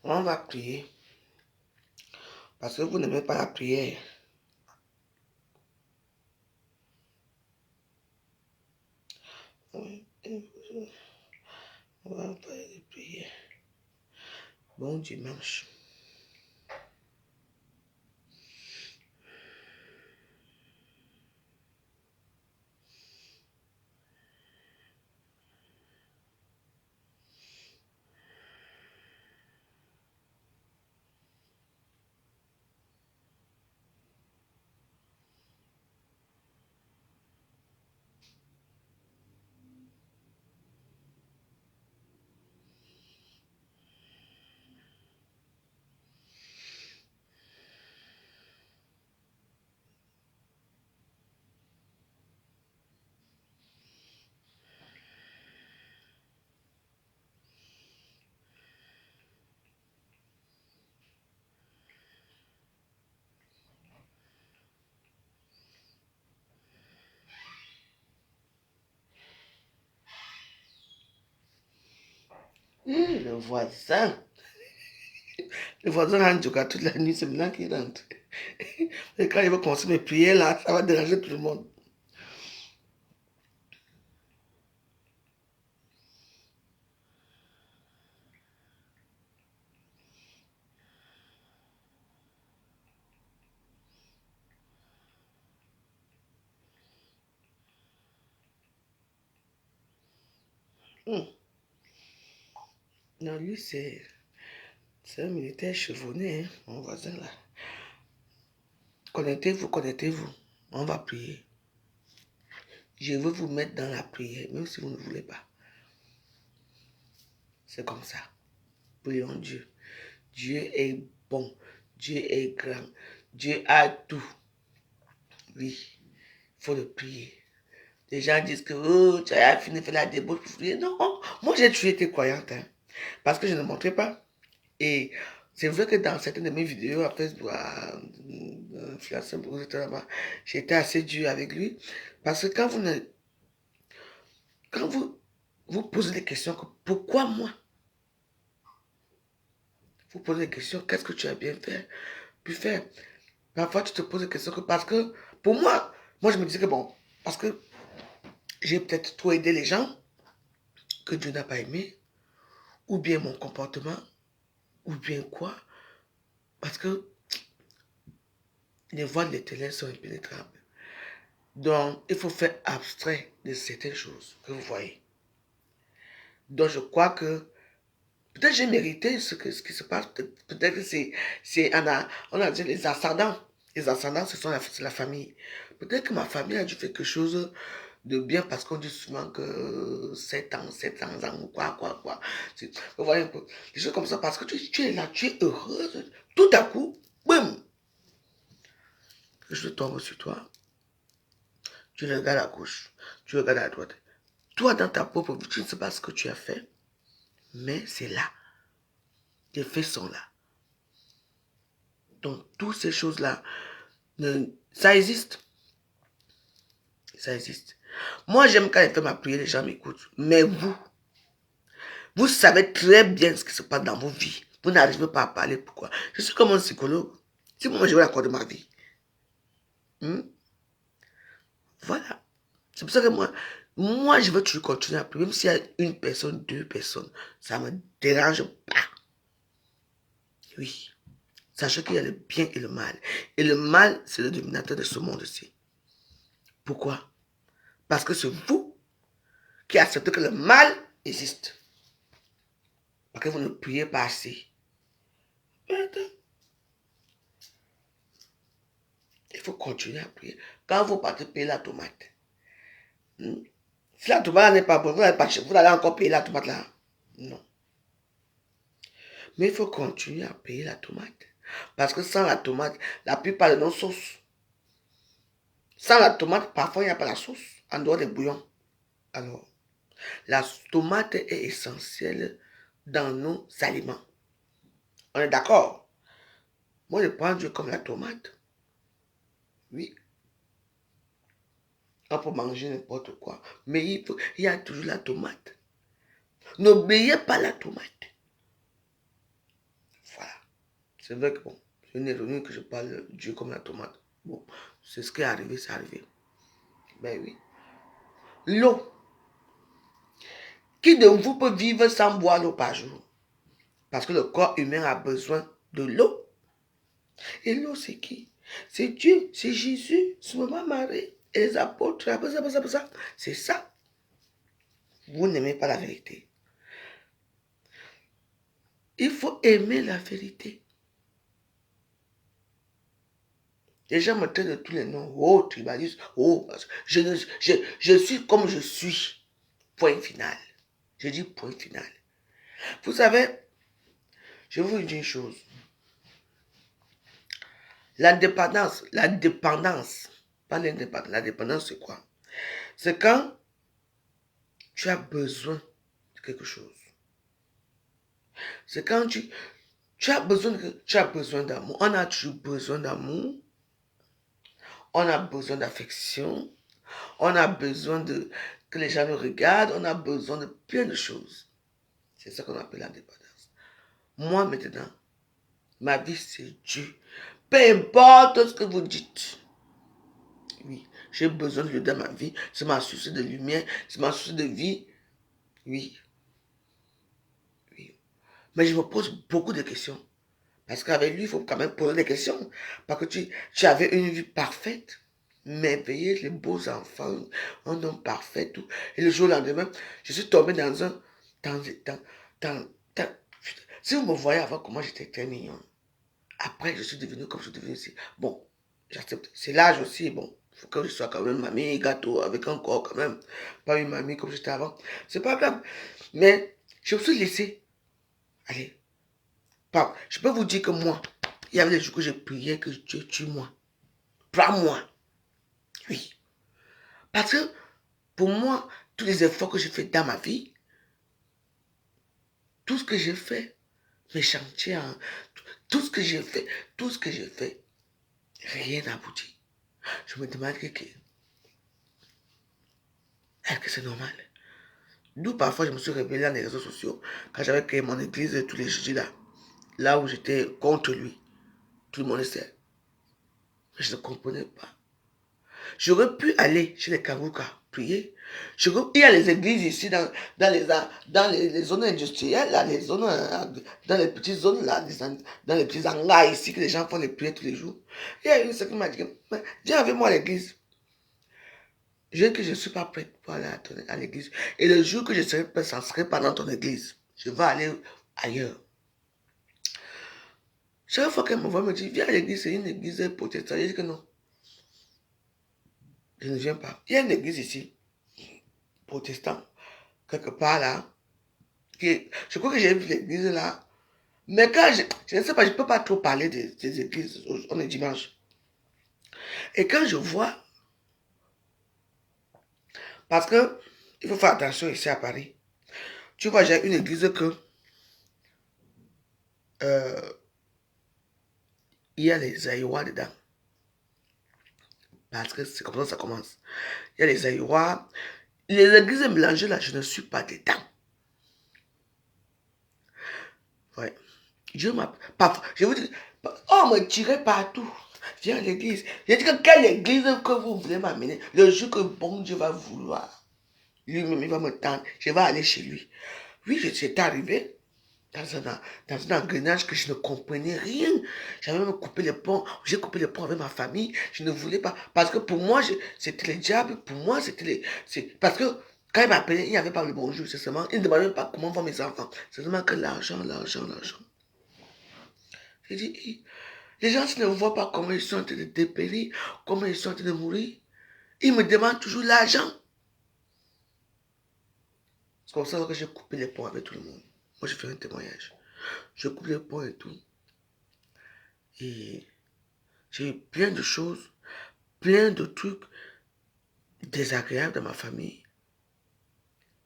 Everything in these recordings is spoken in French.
On va prier. Parce que vous n'aimez pas la prière. On va prier. Bon dimanche. Le voisin. Le voisin rentre du toute la nuit, c'est maintenant qu'il rentre. Et quand il va commencer mes prières là, ça va déranger tout le monde. Non, lui, c'est un militaire chevronné, hein, mon voisin là. Connectez-vous, connectez-vous. On va prier. Je veux vous mettre dans la prière, même si vous ne voulez pas. C'est comme ça. Prions Dieu. Dieu est bon. Dieu est grand. Dieu a tout. Oui, il faut le prier. Les gens disent que oh, tu as fini de faire la débauche pour prier. Non, moi j'ai toujours été croyante. Hein, parce que je ne montrais pas. Et c'est vrai que dans certaines de mes vidéos à Facebook, j'étais assez dur avec lui. Parce que quand vous posez des questions, pourquoi moi? Vous posez des questions, qu'est-ce que tu as bien fait, pu faire? Parfois, tu te poses des questions parce que, pour moi je me disais que bon, parce que j'ai peut-être trop aidé les gens que Dieu n'a pas aimé, ou bien mon comportement, ou bien quoi, parce que les voies de l'éternel sont impénétrables. Donc, il faut faire abstrait de certaines choses que vous voyez. Donc, je crois que peut-être j'ai mérité ce qui se passe. Peut-être que on a dit les ascendants. Les ascendants, c'est la famille. Peut-être que ma famille a dû faire quelque chose de bien parce qu'on dit souvent que 700 ans, ou quoi. Vous voyez un peu. Des choses comme ça parce que tu es là, tu es heureuse. Tout à coup, boum, je tombe sur toi. Tu regardes à gauche, tu regardes à droite. Toi, dans ta propre vie, tu ne sais pas ce que tu as fait, mais c'est là. Les faits sont là. Donc, toutes ces choses-là, ça existe. Ça existe. Moi, j'aime quand il fait ma prière, les gens m'écoutent. Mais vous savez très bien ce qui se passe dans vos vies. Vous n'arrivez pas à parler. Pourquoi? Je suis comme un psychologue. Si moi, je vais accorder ma vie. Voilà. C'est pour ça que moi, je veux toujours continuer à prier. Même s'il y a une personne, deux personnes, ça ne me dérange pas. Oui. Sachez qu'il y a le bien et le mal. Et le mal, c'est le dominateur de ce monde-ci. Pourquoi? Parce que c'est vous qui acceptez que le mal existe. Parce que vous ne priez pas assez. Il faut continuer à prier. Quand vous partez payer la tomate, Si la tomate n'est pas bonne, vous allez encore payer la tomate là. Non. Mais il faut continuer à payer la tomate. Parce que sans la tomate, la plupart de nos sauces, sans la tomate, parfois il n'y a pas la sauce, en dehors des bouillons. Alors, la tomate est essentielle dans nos aliments. On est d'accord? Moi, je prends Dieu comme la tomate. Oui. On peut manger n'importe quoi. Mais il y a toujours la tomate. N'oubliez pas la tomate. Voilà. C'est vrai que bon, c'est une ironie que je parle de Dieu comme la tomate. Bon, c'est ce qui est arrivé, c'est arrivé. Ben oui. L'eau. Qui de vous peut vivre sans boire l'eau par jour? Parce que le corps humain a besoin de l'eau. Et l'eau, c'est qui? C'est Dieu, c'est Jésus, c'est Maman Marie, et les apôtres, c'est ça. Vous n'aimez pas la vérité. Il faut aimer la vérité. Les gens me traitent de tous les noms. Oh, tribaliste. Oh, je suis comme je suis. Point final. Je dis point final. Vous savez, je vous dis une chose. La dépendance, pas l'indépendance. La dépendance, c'est quoi? C'est quand tu as besoin de quelque chose. C'est quand tu as besoin d'amour. On a toujours besoin d'amour. On a besoin d'affection. On a besoin que les gens nous regardent. On a besoin de plein de choses. C'est ça qu'on appelle l'indépendance. Moi, maintenant, ma vie, c'est Dieu. Peu importe ce que vous dites. Oui, j'ai besoin de Dieu dans ma vie. C'est ma source de lumière. C'est ma source de vie. Oui. Oui. Mais je me pose beaucoup de questions. Parce qu'avec lui, il faut quand même poser des questions. Parce que tu avais une vie parfaite, merveilleuse, les beaux enfants, un homme parfait, tout. Et le jour au lendemain, je suis tombé dans un... Si vous me voyez avant, comment j'étais très mignon. Après, je suis devenu comme je suis devenu ici. Bon, j'accepte. C'est l'âge aussi, bon. Il faut que je sois quand même mamie, gâteau, avec un corps quand même. Pas une mamie comme j'étais avant. C'est pas grave. Mais je me suis laissé. Allez. Je peux vous dire que moi, il y avait des jours que je priais que Dieu tue-moi. Prends-moi. Oui. Parce que pour moi, tous les efforts que j'ai fait dans ma vie, tout ce que j'ai fait, mes chantiers, hein, tout ce que j'ai fait, rien n'a abouti. Je me demande est-ce que c'est normal? D'où parfois je me suis révélé dans les réseaux sociaux quand j'avais créé mon église tous les jeudis là où j'étais contre lui. Tout le monde le sait. Mais je ne comprenais pas. J'aurais pu aller chez les Kavouka, prier. Il y a les églises ici dans les zones industrielles, là, les zones, dans les petites zones, là, dans les petits hangars ici, que les gens font les prières tous les jours. Il y a une seule qui m'a dit, viens avec moi à l'église. Je dis que je ne suis pas prête pour aller à l'église. Et le jour que je serai prête, ça serait pas dans ton église. Je vais aller ailleurs. Chaque fois qu'elle me voit, elle me dit, viens à l'église, c'est une église protestante. Je dis que non. Je ne viens pas. Il y a une église ici, protestante, quelque part là. Je crois que j'ai vu l'église là. Mais quand je ne sais pas, je ne peux pas trop parler des églises. On est dimanche. Et quand je vois, parce que il faut faire attention ici à Paris. Tu vois, j'ai une église que il y a les Aïwas dedans. Parce que c'est comme ça que ça commence. Il y a les Aïwas. Les églises mélangées là, je ne suis pas dedans. Ouais. Dieu m'a... Parfois, je vous dis, on me tirait partout. Viens à l'église. J'ai dit que quelle église que vous voulez m'amener? Le jour que bon Dieu va vouloir, lui-même il va me tendre, je vais aller chez lui. Oui, j'étais arrivé dans un engrenage que je ne comprenais rien. J'avais même coupé les ponts. J'ai coupé les ponts avec ma famille. Je ne voulais pas. Parce que pour moi, c'était les diables. Pour moi, c'était les... Parce que quand il m'appelait, il n'y avait pas le bonjour. C'est seulement... Il ne demandait pas comment vont mes enfants. C'est seulement que l'argent. J'ai dit, les gens ne voient pas comment ils sont en train de dépérir, comment ils sont en train de mourir. Ils me demandent toujours l'argent. C'est comme ça que j'ai coupé les ponts avec tout le monde. Moi, je fais un témoignage. Je coupe les ponts et tout. Et j'ai eu plein de choses, plein de trucs désagréables dans ma famille.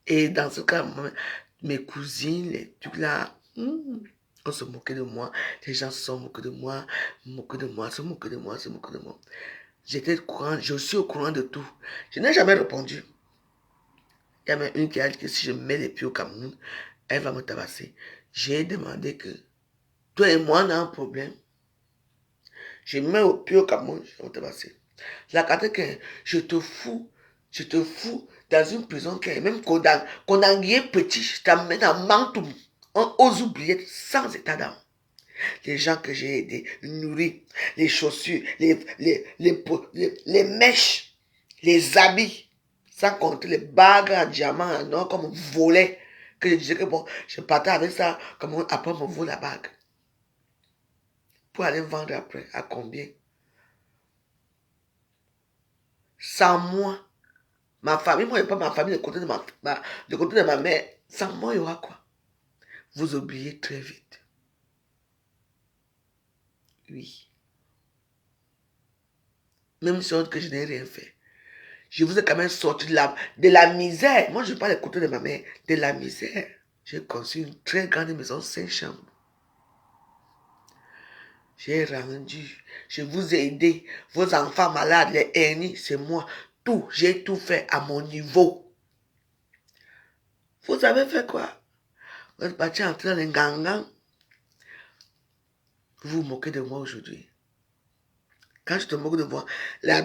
Et dans ce cas, mes cousines, les trucs là, on se moquait de moi. Les gens se sont moqués de moi, se moquaient de moi, se moquaient de moi, se moquaient de moi. J'étais au courant, je suis au courant de tout. Je n'ai jamais répondu. Il y a même une qui a dit que si je mets les pieds au Cameroun, elle va me tabasser. J'ai demandé que toi et moi, on a un problème. Je mets au pied au Cameroun, je vais me tabasser. La carte que je te fous dans une prison qui est même condamné petit, je t'amène à Mantoum, aux oubliettes, sans état d'âme. Les gens que j'ai aidés, nourris, les chaussures, les mèches, les habits, sans compter les bagues en diamant, en or, comme volait, que je disais que bon, je partais avec ça, comme après on me vole la bague. Pour aller vendre après, à combien? Sans moi, ma famille, moi, et pas ma famille, le côté de ma mère, sans moi, il y aura quoi? Vous oubliez très vite. Oui. Même si on dit que je n'ai rien fait. Je vous ai quand même sorti de la misère. Moi, je parle du côté de ma mère, de la misère. J'ai conçu une très grande maison, 5 chambres. J'ai rendu, je vous ai aidé. Vos enfants malades, les hernies, c'est moi. Tout, j'ai tout fait à mon niveau. Vous avez fait quoi? Vous êtes parti entrer dans les gangan. Vous vous moquez de moi aujourd'hui. Quand je te moque de moi, la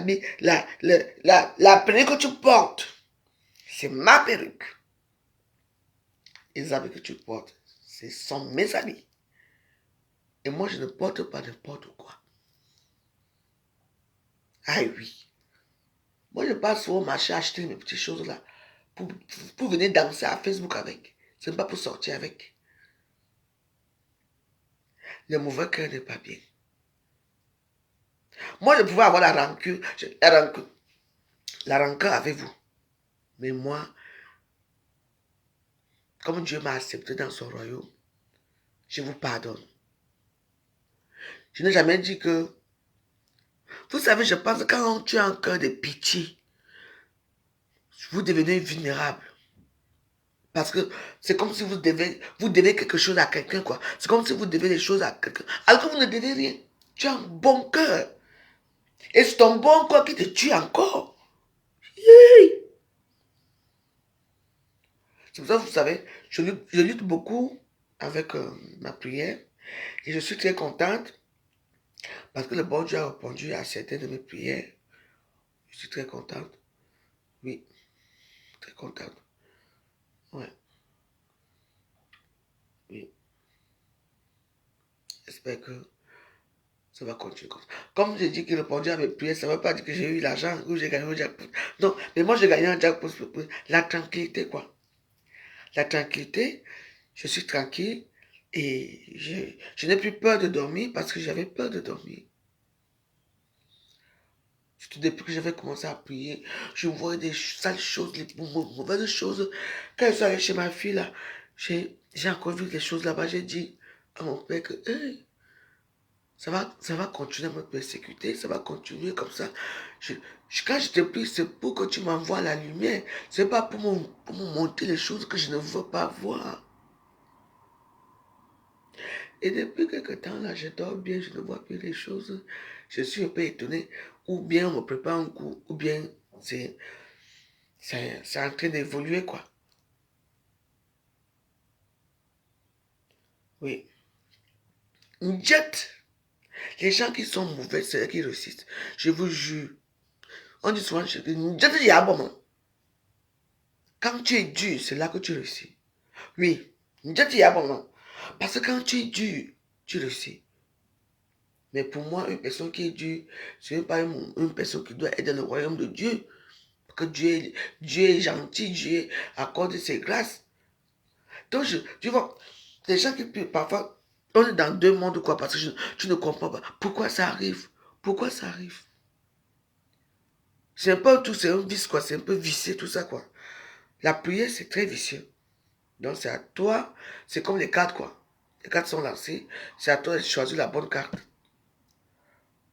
perruque que tu portes, c'est ma perruque. Les habits que tu portes, ce sont mes habits. Et moi, je ne porte pas n'importe quoi. Ah oui. Moi, je passe au marché acheter mes petites choses là pour venir danser à Facebook avec. Ce n'est pas pour sortir avec. Le mauvais cœur n'est pas bien. Moi, je pouvais avoir la rancune. La rancœur avec vous. Mais moi, comme Dieu m'a accepté dans son royaume, je vous pardonne. Je n'ai jamais dit que... Vous savez, je pense que quand tu as un cœur de pitié, vous devenez vulnérable. Parce que c'est comme si vous devez quelque chose à quelqu'un, quoi. C'est comme si vous devez des choses à quelqu'un. Alors que vous ne devez rien. Tu as un bon cœur. Et c'est ton bon cœur qui te tue encore. Yeah. C'est pour ça que vous savez, je lutte beaucoup avec ma prière. Et je suis très contente parce que le bon Dieu a répondu à certaines de mes prières. Je suis très contente. Oui, très contente. Ouais. Oui. J'espère que ça va continuer comme ça. Comme j'ai dit qu'il répondait à mes prières, ça ne veut pas dire que j'ai eu l'argent ou j'ai gagné un jackpot. Non, mais moi j'ai gagné un jackpot pour la tranquillité, quoi. La tranquillité, je suis tranquille et je n'ai plus peur de dormir parce que j'avais peur de dormir. Surtout depuis que j'avais commencé à prier, je voyais des sales choses, les mauvaises choses. Quand je suis allé chez ma fille, là, j'ai encore vu des choses là-bas. J'ai dit à mon père que hey, ça va continuer à me persécuter, ça va continuer comme ça. Quand je te prie, c'est pour que tu m'envoies la lumière. C'est pas pour me montrer les choses que je ne veux pas voir. Et depuis quelque temps, là, je dors bien, je ne vois plus les choses. Je suis un peu étonné. Ou bien on me prépare un coup, ou bien c'est en train d'évoluer, quoi. Oui. Jet. Les gens qui sont mauvais, c'est eux qui réussissent. Je vous jure. On dit souvent, jet, il y a un moment. Quand tu es dur, c'est là que tu réussis. Oui. Jet, il y a un moment. Parce que quand tu es dur, tu réussis. Mais pour moi, une personne qui est dure, ce n'est pas une personne qui doit être dans le royaume de Dieu. Parce que Dieu est gentil, Dieu accorde ses grâces. Donc, tu vois, les gens qui parfois, on est dans deux mondes, quoi, parce que tu ne comprends pas. Pourquoi ça arrive? Pourquoi ça arrive? C'est un peu tout, c'est un vice, quoi. C'est un peu vicieux, tout ça, quoi. La prière, c'est très vicieux. Donc c'est à toi, c'est comme les cartes quoi. Les cartes sont lancées, c'est à toi de choisir la bonne carte.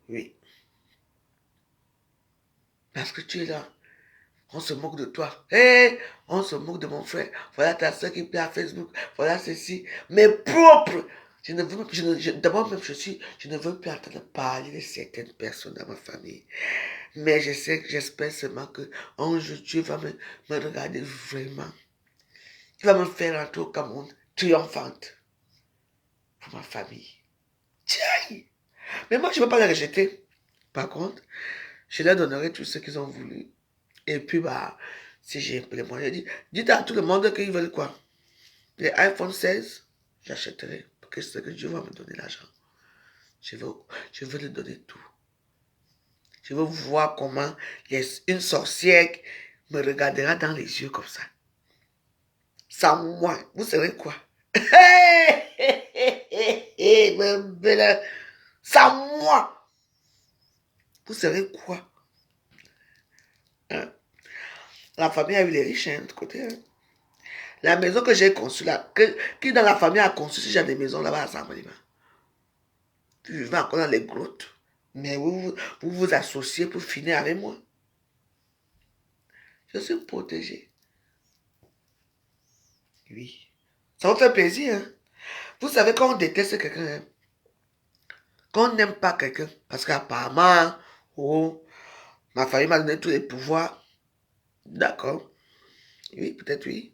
Oui. Parce que tu es là. On se moque de toi. Hé, on se moque de mon frère. Voilà ta soeur qui plaît à Facebook. Voilà ceci. Mais propre. Je ne veux, d'abord même je ne veux plus entendre parler de certaines personnes dans ma famille. Mais je sais que j'espère seulement que un jour Dieu va me regarder vraiment. Il va me faire entrer au Cameroun triomphante pour ma famille. Tiens! Mais moi, je ne veux pas les rejeter. Par contre, je leur donnerai tout ce qu'ils ont voulu. Et puis, bah, si j'ai un peu les moyens, dites à tout le monde qu'ils veulent quoi? Les iPhone 16, j'achèterai. Parce que c'est que Dieu va me donner l'argent. Je veux lui donner tout. Je veux voir comment une sorcière me regardera dans les yeux comme ça. Sans moi, vous serez quoi? Sans moi, vous serez quoi? Hein? La famille a eu les riches, hein, de côté. Hein. La maison que j'ai conçue là, qui dans la famille a conçu ce genre de maison là-bas à Saint-Malima? Tu vivais encore dans les grottes. Mais vous associez pour finir avec moi. Je suis protégé. Oui. Ça vous fait plaisir, hein? Vous savez quand on déteste quelqu'un, hein? Quand on n'aime pas quelqu'un, parce qu'apparemment, oh, ma famille m'a donné tous les pouvoirs. D'accord. Oui, peut-être oui.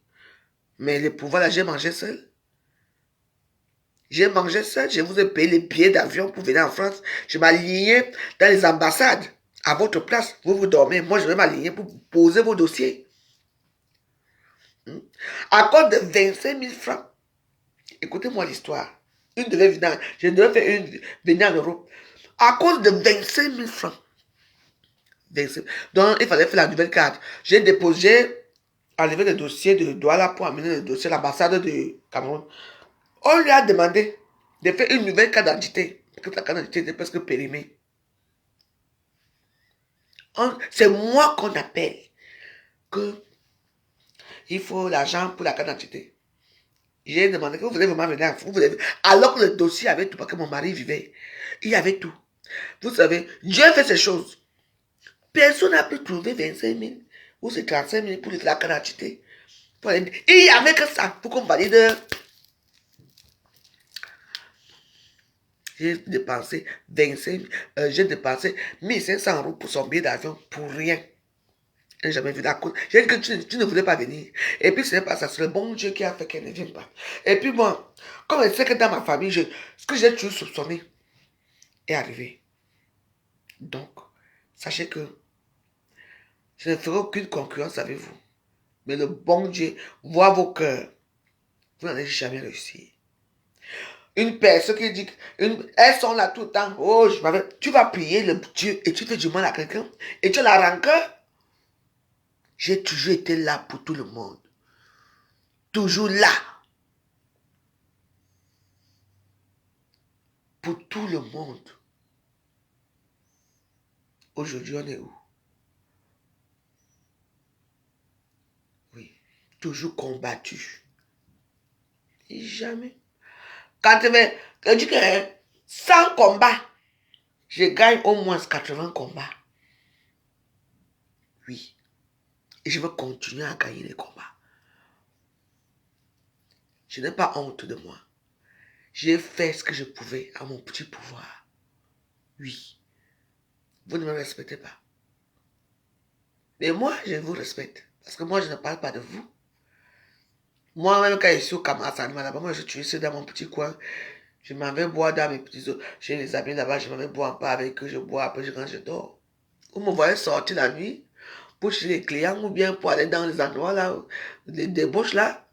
Mais les pouvoirs là, j'ai mangé seul. J'ai mangé seul, je vous ai payé les billets d'avion pour venir en France. Je m'alignais dans les ambassades. À votre place, vous dormez. Moi, je vais m'aligner pour poser vos dossiers. À cause de 25 000 francs. Écoutez-moi l'histoire. Je devais faire une venir en Europe. À cause de 25 000 francs. 25. Donc, il fallait faire la nouvelle carte. J'ai déposé, enlevé le dossier de Douala pour amener le dossier à l'ambassade de Cameroun. On lui a demandé de faire une nouvelle carte d'identité. Parce que la carte d'identité était presque périmée. C'est moi qu'on appelle que il faut l'argent pour la carte d'identité. J'ai demandé que vous voulez vraiment venir en France. Alors que le dossier avait tout, parce que mon mari vivait. Il y avait tout. Vous savez, Dieu fait ces choses. Personne n'a pu trouver 25 000 ou c'est 35 000 pour la carte d'identité. Il n'y avait que ça pour qu'on valide. J'ai dépensé 25 j'ai dépensé 1500 € pour son billet d'avion pour rien. Je n'ai jamais vu la cause. J'ai dit que tu ne voulais pas venir. Et puis ce n'est pas ça, c'est le bon Dieu qui a fait qu'elle ne vienne pas. Et puis bon, comme elle sait que dans ma famille, ce que j'ai toujours soupçonné est arrivé. Donc, sachez que je ne ferai aucune concurrence avec vous. Mais le bon Dieu voit vos cœurs. Vous n'allez jamais réussir. Une personne qui dit, elles sont là tout le temps. Oh, tu vas prier le Dieu et tu fais du mal à quelqu'un et tu as la rancœur. J'ai toujours été là pour tout le monde. Toujours là. Pour tout le monde. Aujourd'hui, on est où? Oui. Toujours combattu. Et jamais. Quand je dis que 100 combats, je gagne au moins 80 combats. Oui. Et je veux continuer à gagner les combats. Je n'ai pas honte de moi. J'ai fait ce que je pouvais à mon petit pouvoir. Oui. Vous ne me respectez pas. Mais moi, je vous respecte. Parce que moi, je ne parle pas de vous. Moi-même, quand je suis au Cameroun, là-bas, moi, je suis dans mon petit coin. Je m'en vais boire dans mes petits eaux. J'ai les amis là-bas, je m'en vais boire un peu avec eux. Je bois, après je rentre, je dors. Vous me voyez sortir la nuit pour chez les clients ou bien pour aller dans les endroits là, les débauches là.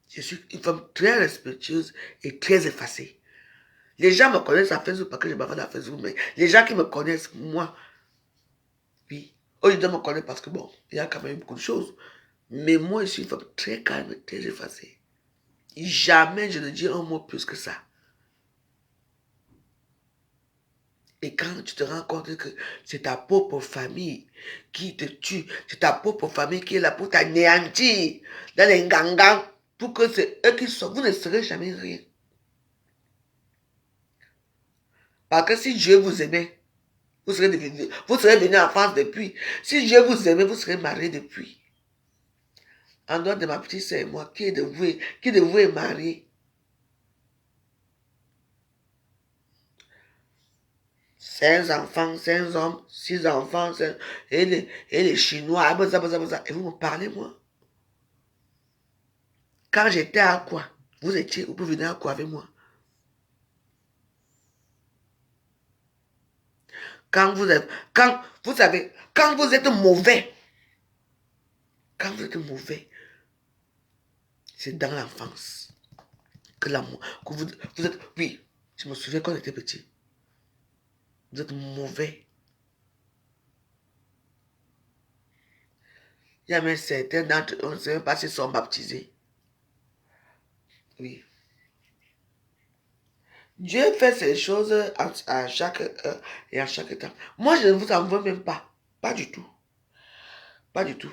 Je suis une femme très respectueuse et très effacée. Les gens me connaissent à Facebook parce que je m'avais à Facebook, mais les gens qui me connaissent, moi, oui. Eux, ils doivent me connaître parce que bon, il y a quand même beaucoup de choses. Mais moi, je suis une femme très calme, très effacée. Jamais je ne dis un mot plus que ça. Et quand tu te rends compte que c'est ta propre famille qui te tue, c'est ta propre famille qui est là pour t'anéantir dans les gangas, pour que c'est eux qui sont, vous ne serez jamais rien. Parce que si Dieu vous aimait, vous serez venu en France depuis. Si Dieu vous aimait, vous serez marié depuis. En dehors de ma petite sœur et moi, qui de vous est marié? 5 enfants, 5 hommes, 6 enfants, et les Chinois, et vous me parlez, moi? Quand j'étais à quoi? Vous pouvez venir à quoi avec moi? Quand vous êtes, quand vous êtes mauvais, c'est dans l'enfance que l'amour, que vous êtes, oui, je me souviens quand on était petit, vous êtes mauvais. Il y a même certains d'entre eux, on ne sait même pas s'ils sont baptisés. Oui. Dieu fait ces choses à chaque heure et à chaque temps. Moi, je ne vous en veux même pas. Pas du tout. Pas du tout.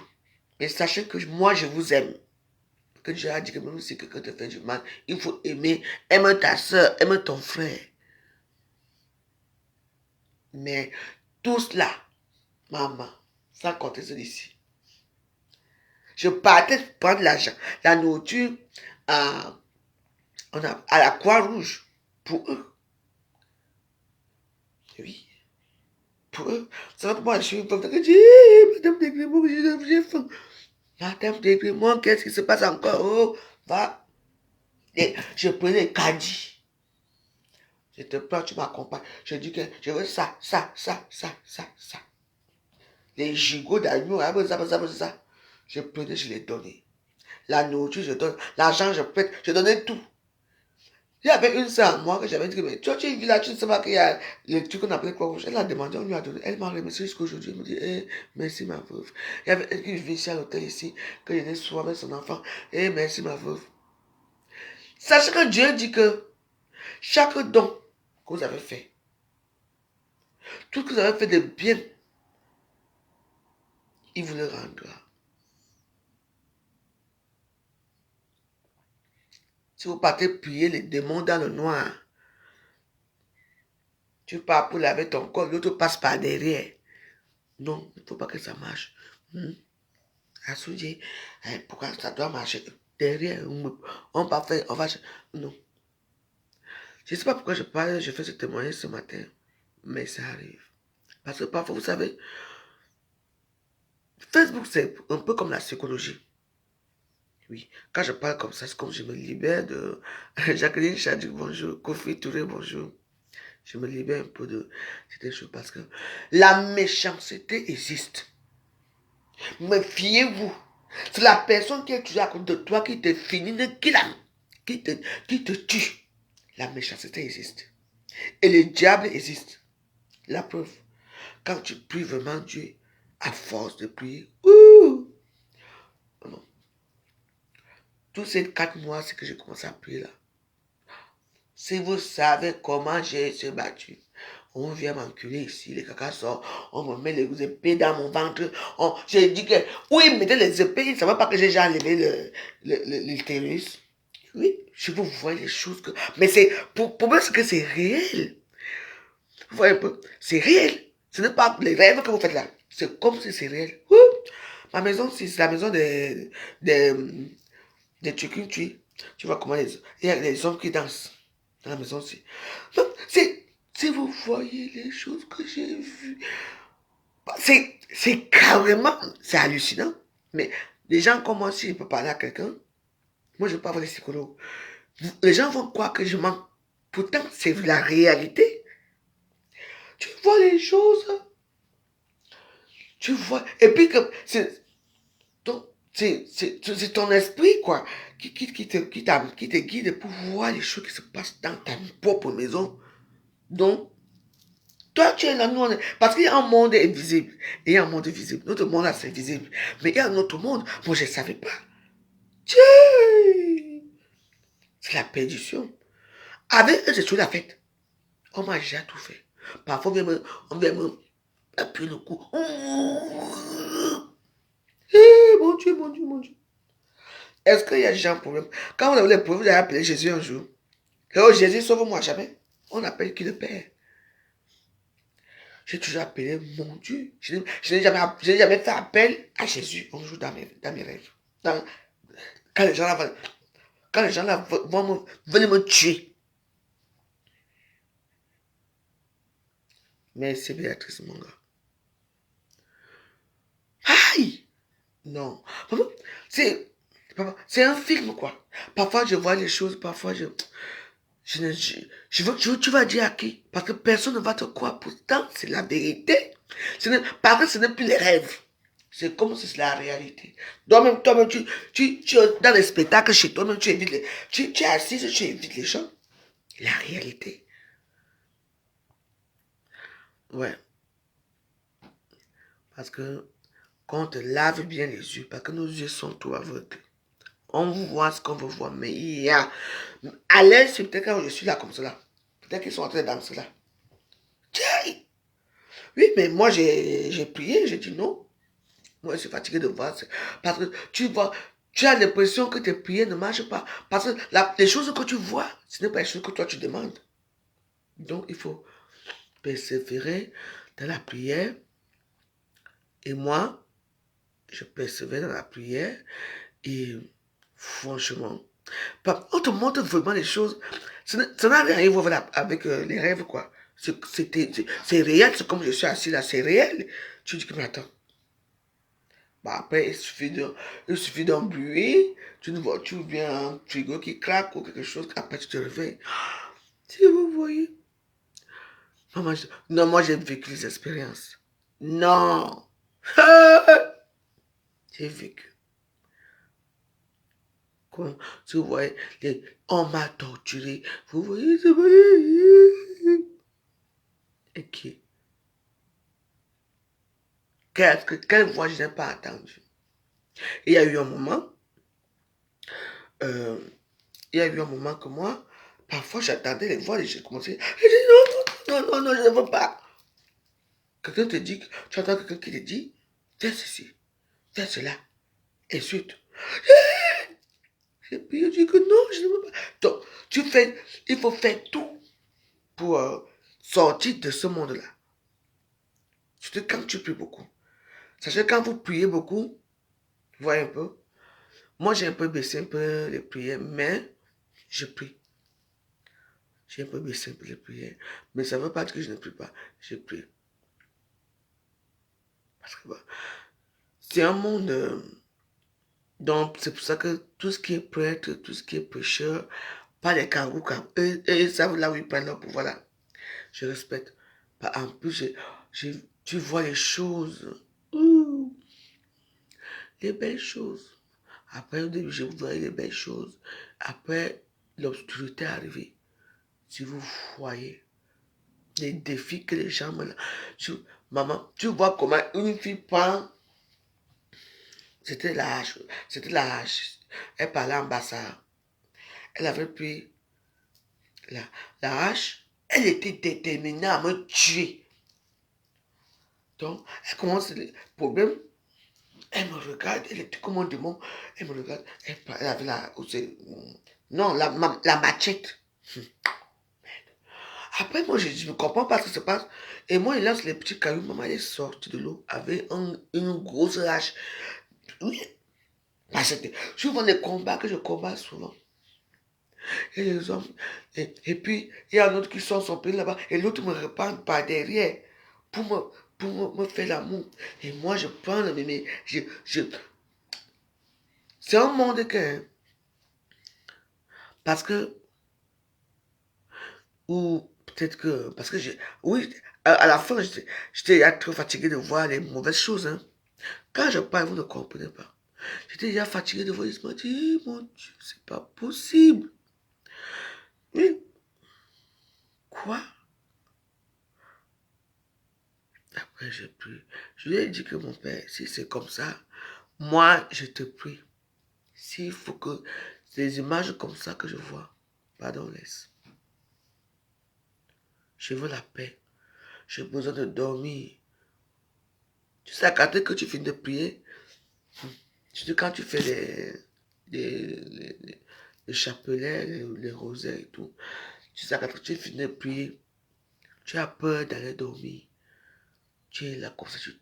Et sachez que moi, je vous aime. Que Dieu a dit que même si quelqu'un te fait du mal, il faut aimer. Aime ta soeur, aime ton frère. Mais tout cela, maman, sans compter celui-ci. Je partais prendre l'argent, la nourriture à la Croix-Rouge pour eux. Oui, pour eux. C'est vrai que moi, je suis une femme qui dit, Madame Degrémont, j'ai faim. Madame Degrémont, qu'est-ce qui se passe encore? Oh, va. Et je prenais le caddie. Je te plains, tu m'accompagnes. Je dis que je veux ça, ça, ça, ça, ça, ça. Les gigots d'agneau, ça. Je prenais, je les donnais. La nourriture, je donne. L'argent, je prête. Je donnais tout. Il y avait une sœur, moi, que j'avais dit, mais toi, tu es là, tu ne sais pas qu'il y a le truc qu'on appelait quoi. Elle a demandé, on lui a donné. Elle m'a remercié jusqu'aujourd'hui. Elle me dit, merci ma veuve. Il y avait elle qui vivait ici à l'hôtel ici, que il était souvent avec son enfant. Merci ma veuve. Sachez que Dieu dit que chaque don que vous avez fait, tout ce que vous avez fait de bien, il vous le rendra. Si vous partez prier les démons dans le noir, tu pars pour laver ton corps, l'autre passe par derrière. Non, il ne faut pas que ça marche. Assoudie, pourquoi ça doit marcher? Derrière, on va faire, on va... Non. Je ne sais pas pourquoi je fais ce témoignage ce matin, mais ça arrive. Parce que parfois, vous savez, Facebook, c'est un peu comme la psychologie. Oui, quand je parle comme ça, c'est comme je me libère de... Jacqueline Chadik, bonjour. Kofi Touré, bonjour. Je me libère un peu de cette chose parce que la méchanceté existe. Méfiez-vous. C'est la personne qui est toujours à côté de toi qui te finit, qui te tue. La méchanceté existe. Et le diable existe. La preuve, quand tu pries vraiment Dieu, à force de prier, tous ces 4 mois, c'est que j'ai commencé à prier là. Si vous savez comment j'ai été battu, on vient m'enculer ici, les cacas sortent, on me met les épées dans mon ventre. J'ai dit que, oui, mettez les épées, ils ne savaient pas que j'ai déjà enlevé l'utérus. Oui, je vous vois les choses que... Mais c'est, pour moi, c'est que c'est réel. Vous voyez un peu, c'est réel. Ce n'est pas les rêves que vous faites là. C'est comme si c'est réel. Ma maison, c'est la maison des trucs, tu vois comment il y a les hommes qui dansent dans la maison aussi. Donc, si vous voyez les choses que j'ai vues, c'est carrément, c'est hallucinant. Mais les gens comme moi, si je peux parler à quelqu'un, moi je ne peux pas avoir des psychologues. Les gens vont croire que je mens. Pourtant, c'est la réalité. Tu vois les choses. Tu vois. Et puis, c'est ton esprit, quoi, qui te guide pour voir les choses qui se passent dans ta propre maison. Donc, toi, tu es là, nous, parce qu'il y a un monde invisible et il y a un monde visible. Notre monde, là, c'est visible. Mais il y a un autre monde. Moi, je ne savais pas. Dieu! C'est la perdition. Avec eux, j'ai tout la fête. On m'a déjà tout fait. Parfois, on vient me appuyer le cou. Mon Dieu, mon Dieu, mon Dieu. Est-ce qu'il y a déjà un problème? Quand vous avez les problèmes, vous allez appeler Jésus un jour. Et oh Jésus, sauve-moi jamais. On appelle qui le Père. J'ai toujours appelé mon Dieu. Je n'ai jamais fait appel à Jésus un jour dans mes rêves. Quand les gens là vont venir me tuer. Mais c'est Béatrice, mon gars. Aïe! Non. C'est un film, quoi. Parfois, je vois les choses, parfois, tu vas dire à qui? Parce que personne ne va te croire. Pourtant, c'est la vérité. Parce que ce n'est plus les rêves. C'est comme si c'est la réalité. Toi-même, tu es dans les spectacles chez toi-même, tu évites tu es assise, tu évites les gens. La réalité. Ouais. Parce que quand on te lave bien les yeux, parce que nos yeux sont tout aveugles. On voit ce qu'on veut voir, mais il y a... À l'aise, c'est peut-être quand je suis là comme cela. Peut-être qu'ils sont en train de danser là. Tiens! Oui, mais moi, j'ai prié, j'ai dit non. Moi, je suis fatigué de voir. Parce que tu vois, tu as l'impression que tes prières ne marchent pas. Parce que les choses que tu vois, ce n'est pas les choses que toi tu demandes. Donc, il faut persévérer dans la prière. Et moi, je persévère dans la prière. Et franchement, on te montre vraiment les choses. Ça n'a rien à voir avec les rêves, quoi. C'est réel, c'est comme je suis assis là, c'est réel. Tu dis que, mais attends. Bah après, il suffit d'un bruit, tu vois, tu viens un frigo qui craque ou quelque chose, après tu te réveilles. Si vous voyez. Non, moi j'ai vécu les expériences. Non. J'ai vécu. Comme, tu vois, on m'a torturé. Vous voyez, c'est vrai. Et qui? Quelle voix je n'ai pas entendue? Il y a eu un moment, euh, il y a eu un moment que moi, parfois j'attendais les voix et j'ai commencé. J'ai dit non, non, non, non, non, je ne veux pas. Quelqu'un te dit, tu entends quelqu'un qui te dit, fais ceci, fais cela, et suite. Et puis je dis que non, je ne veux pas. Donc, il faut faire tout pour sortir de ce monde-là. Surtout quand tu pries beaucoup. Sachez que quand vous priez beaucoup, vous voyez un peu, moi j'ai un peu baissé un peu les prières, mais je prie. J'ai un peu baissé un peu les prières. Mais ça ne veut pas dire que je ne prie pas. Je prie. Parce que bah, c'est un monde... donc, c'est pour ça que tout ce qui est prêtre, tout ce qui est prêcheur, pas les kangourous, eux, ils savent là où ils prennent leur pouvoir là. Je respecte. Bah, en plus, tu vois les choses. Ouh, les belles choses. Après, au début, je voyais les belles choses. Après, l'obscurité est arrivée. Si vous voyez les défis que les gens me... Maman, tu vois comment une fille prend... C'était la hache. C'était la hache. Elle parlait en bassard. Elle avait pris la hache. Elle était déterminée à me tuer. Donc, elle commence le problème. Elle me regarde. Elle était comme un démon. Elle me regarde. Elle avait non, la machette. Après, moi, je ne comprends pas ce qui se passe. Et moi, il lance les petits cailloux. Maman, elle est sortie de l'eau avec une grosse hache. Oui. Souvent les combats que je combats souvent. Et les hommes. Et puis, il y a un autre qui sort son pied là-bas. Et l'autre me reprend par derrière pour me faire l'amour. Et moi, je prends le mémé. C'est un monde que. Parce que. Ou peut-être que. Parce que j'ai. Oui, à la fin, j'étais trop fatigué de voir les mauvaises choses. Hein. Quand je parle, vous ne comprenez pas. J'étais déjà fatigué de voir. Je me dis, mon Dieu, c'est pas possible. Oui. Quoi? Après, j'ai pris. Je lui ai dit que mon père, si c'est comme ça, moi, je te prie. S'il faut que ces images comme ça que je vois, pardon, laisse. Je veux la paix. j'ai besoin de dormir. Tu sais, quand tu finis de prier, surtout quand tu fais les chapelets, les rosaires et tout, tu sais, quand tu finis de prier, tu as peur d'aller dormir. Tu es là comme ça, tu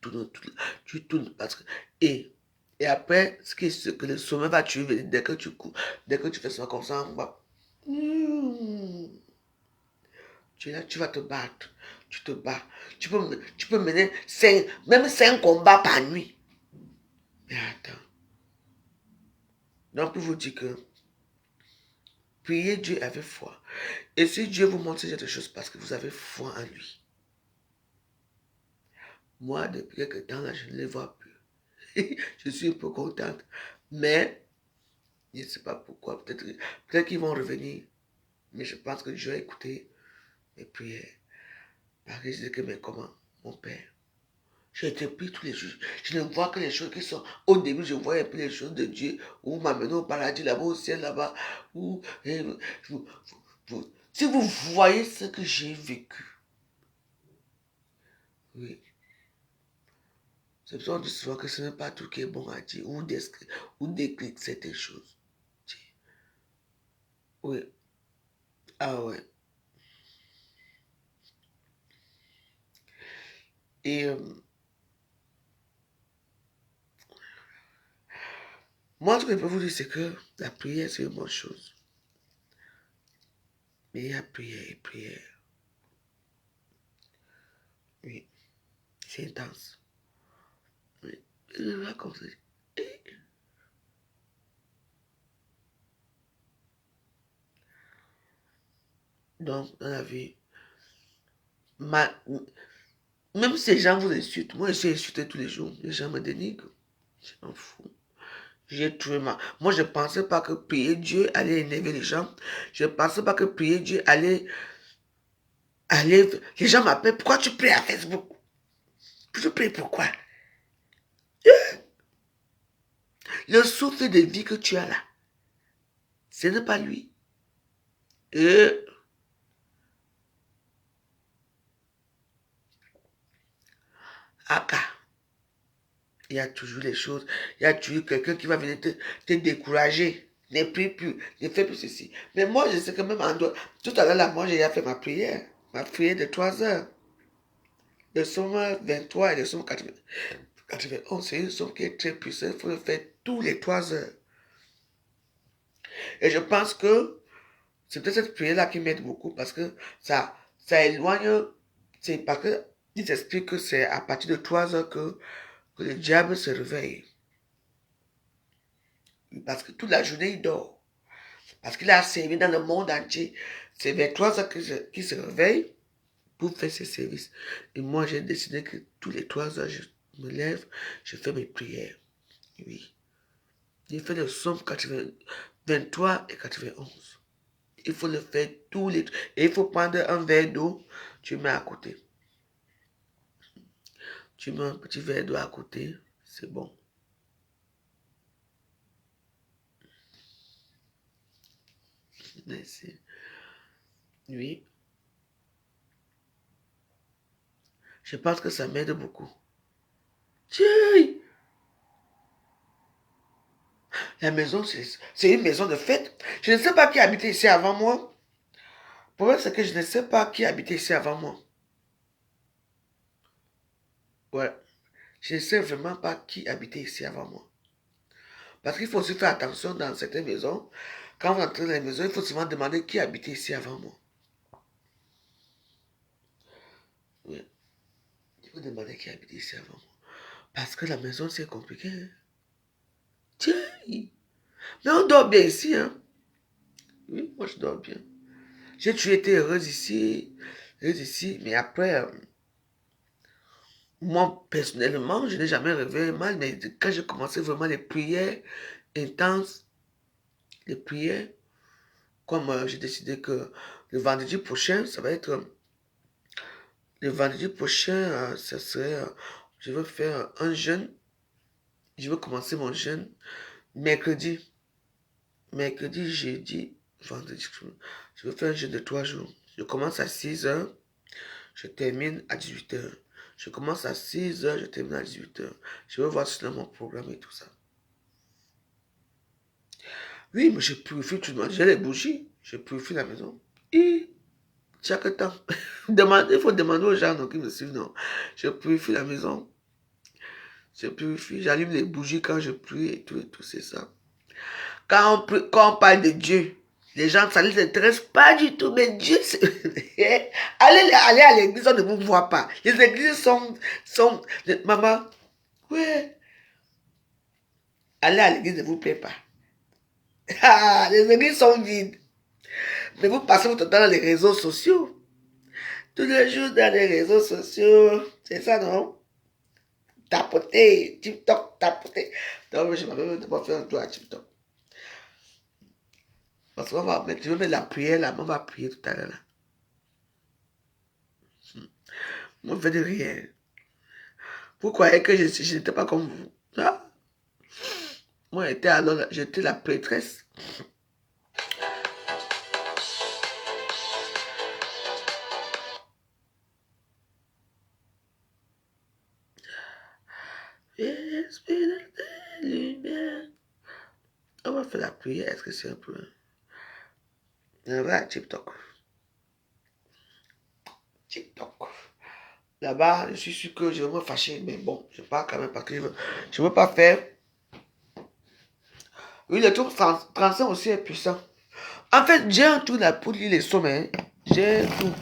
tournes parce que... Et après, ce que le sommeil va tuer, dès que tu cours, dès que tu fais ça comme ça, on va... Tu es là, tu vas te battre. Tu te bats. Tu peux mener même 5 combats par nuit. Mais attends. Donc, pour vous dire que priez Dieu avec foi. Et si Dieu vous montre cette chose parce que vous avez foi en lui. Moi, depuis quelque temps, là, je ne les vois plus. Je suis un peu contente. Mais, je ne sais pas pourquoi. Peut-être qu'ils vont revenir. Mais je pense que Dieu a écouté mes prières. Parce que je dis que, mais comment, mon Père? J'ai été pris tous les jours. Je ne vois que les choses qui sont... Au début, je voyais un peu les choses de Dieu. Où m'amener au paradis, là-bas, au ciel, là-bas. Si vous voyez ce que j'ai vécu. Oui. C'est pour ça qu'on dit souvent que ce n'est pas tout qui est bon à dire. Ou décrire certaines choses. Oui. Ah ouais. Et moi, ce que je peux vous dire, c'est que la prière, c'est une bonne chose. Mais il y a prière et prière. Oui. C'est intense. Oui. Là, comme ça. Donc, dans la vie, même si les gens vous insultent, moi je suis insulté tous les jours, les gens me dénigrent. Je m'en fous. J'ai trouvé Moi, je ne pensais pas que prier Dieu allait énerver les gens. Je ne pensais pas que prier Dieu allait... Les gens m'appellent, pourquoi tu pries à Facebook? Tu pries pourquoi? Le souffle de vie que tu as là, ce n'est pas lui. Aka, il y a toujours les choses. Il y a toujours quelqu'un qui va venir te décourager. Ne prie plus, ne fais plus ceci. Mais moi, je sais que même en dehors, tout à l'heure, là, moi, j'ai fait ma prière. Ma prière de 3 heures. Le somme 23 et le somme 91, c'est une somme qui est très puissante. Il faut le faire tous les 3 heures. Et je pense que c'est peut-être cette prière-là qui m'aide beaucoup parce que ça éloigne. C'est parce que il t'explique que c'est à partir de 3 heures que le diable se réveille. Parce que toute la journée, il dort. Parce qu'il a servi dans le monde entier. C'est vers 3 heures qu'il se réveille pour faire ses services. Et moi, j'ai décidé que tous les 3 heures, je me lève, je fais mes prières. Oui. J'ai fait le somme 23 et 91. Il faut le faire tous les... Et il faut prendre un verre d'eau, tu mets à côté. Tu mets un petit verre d'eau à côté, c'est bon. Merci. Oui. Je pense que ça m'aide beaucoup. Tiens! La maison, c'est une maison de fête. Je ne sais pas qui habitait ici avant moi. Le problème, c'est que je ne sais pas qui habitait ici avant moi. Ouais. Je ne sais vraiment pas qui habitait ici avant moi. Parce qu'il faut aussi faire attention dans certaines maisons. Quand vous entrez dans les maisons, il faut souvent demander qui habitait ici avant moi. Oui. Il faut demander qui habitait ici avant moi. Parce que la maison, c'est compliqué. Hein. Tiens! Mais on dort bien ici, hein? Oui, moi je dors bien. J'ai toujours été heureuse ici, mais après, moi personnellement, je n'ai jamais rêvé mal, mais quand j'ai commencé vraiment les prières intenses, les prières, comme j'ai décidé que le vendredi prochain, ça va être, le vendredi prochain, ça serait, je veux faire un jeûne, je veux commencer mon jeûne mercredi, jeudi, vendredi, je veux faire un jeûne de 3 jours. Je commence à 6 heures. Je termine à 18h. Je commence à 6h, je termine à 18h. Je veux voir sur mon programme et tout ça. Oui, mais je purifie tout le monde. J'ai les bougies, je purifie la maison. Et chaque temps, il faut demander aux gens qui me suivent, non. Je purifie la maison. Je purifie, j'allume les bougies quand je prie et tout, c'est ça. Quand on parle de Dieu, les gens, ça ne les intéresse pas du tout, mais Dieu, allez à l'église, on ne vous voit pas. Les églises sont... Maman, ouais, allez à l'église, ne vous plaît pas. Ah, les églises sont vides. Mais vous passez votre temps dans les réseaux sociaux. Tous les jours dans les réseaux sociaux. C'est ça, non? Tapoter, TikTok, tapoter. Donc, je m'avais même pas fait un tour à TikTok. Parce qu'on va mettre, je vais mettre la prière là, on va prier tout à l'heure là. Moi, je ne fais de rien. Vous croyez que je n'étais pas comme vous? Ah? Moi, j'étais la prêtresse. Esprit de lumière. On va faire la prière. Est-ce que c'est un peu... On va à TikTok. TikTok. Là-bas, je suis sûr que je vais me fâcher. Mais bon, je pars quand même parce que je ne veux pas faire... Oui, le tour 35 aussi est puissant. En fait, j'ai un tour là pour lire les sommets. J'ai un tour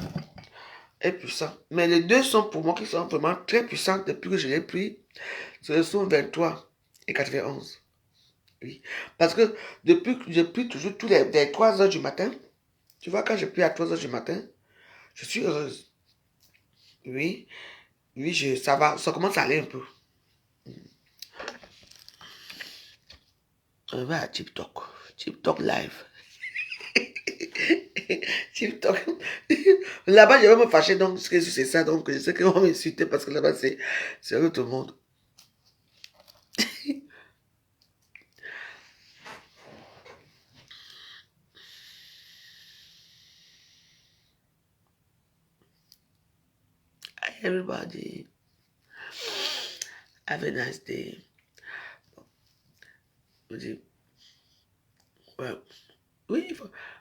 est puissant. Mais les deux sont pour moi qui sont vraiment très puissants depuis que je l'ai pris. Ce sont 23 et 91. Oui. Parce que depuis que je prie toujours tous les 3 heures du matin, tu vois, quand je prie à 3 heures du matin, je suis heureuse. Oui. Oui, ça va, ça commence à aller un peu. On va à TikTok. TikTok live. TikTok. Là-bas, je vais me fâcher, donc c'est ça. Donc, je sais qu'ils vont m'insulter parce que là-bas, c'est tout le monde. Everybody, have a nice day. Ouais. Oui,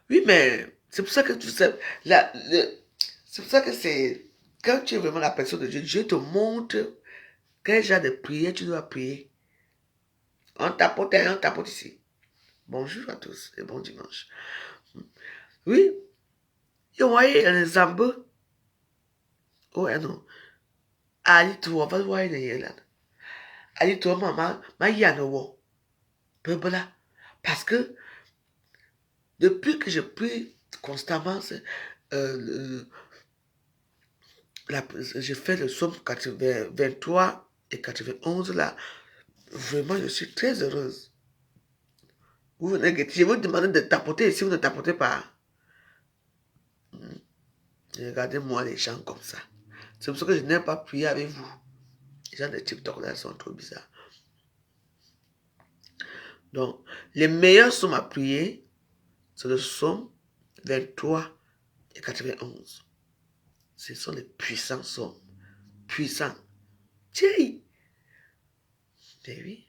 oui, mais c'est pour ça que tu sais, c'est pour ça que c'est, quand tu es vraiment la personne de Dieu, Dieu te montre quel genre de prière tu dois prier. On tapote ici. Bonjour à tous et bon dimanche. Oui, il y a un exemple. Oh, non. Ali, tu vois, va voir une yélan. Ali, tu vois, maman, ma yana wo. Pebla. Parce que, depuis que je prie constamment, j'ai fait le psaume 23 et 91 là. Vraiment, je suis très heureuse. Je vais vous demander de tapoter si vous ne tapotez pas. Regardez-moi les gens comme ça. C'est pour ça que je n'aime pas prier avec vous. Les gens de TikTok là sont trop bizarres. Donc, les meilleurs psaumes à prier, c'est le psaume 23 et 91. Ce sont les puissants psaumes. Puissants. Tiens! Mais oui.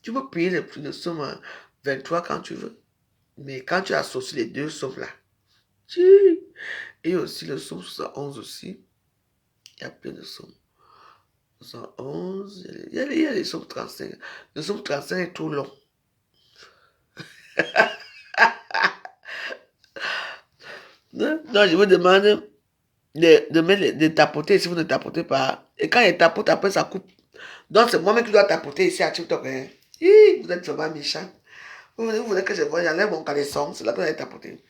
Tu peux prier le psaume 23 quand tu veux. Mais quand tu associes les deux psaumes là, et aussi le psaume 71 aussi, il y a plein de psaumes. 71, il y a les psaumes 35. Le psaume 35 est trop long. Non, je vous demande de tapoter si vous ne tapotez pas. Et quand il tapote, après ça coupe. Donc c'est moi-même qui dois tapoter ici à TikTok. Hein. Vous êtes vraiment méchant. Vous voulez que je voie, j'enlève mon caleçon, c'est là que vous allez tapoter.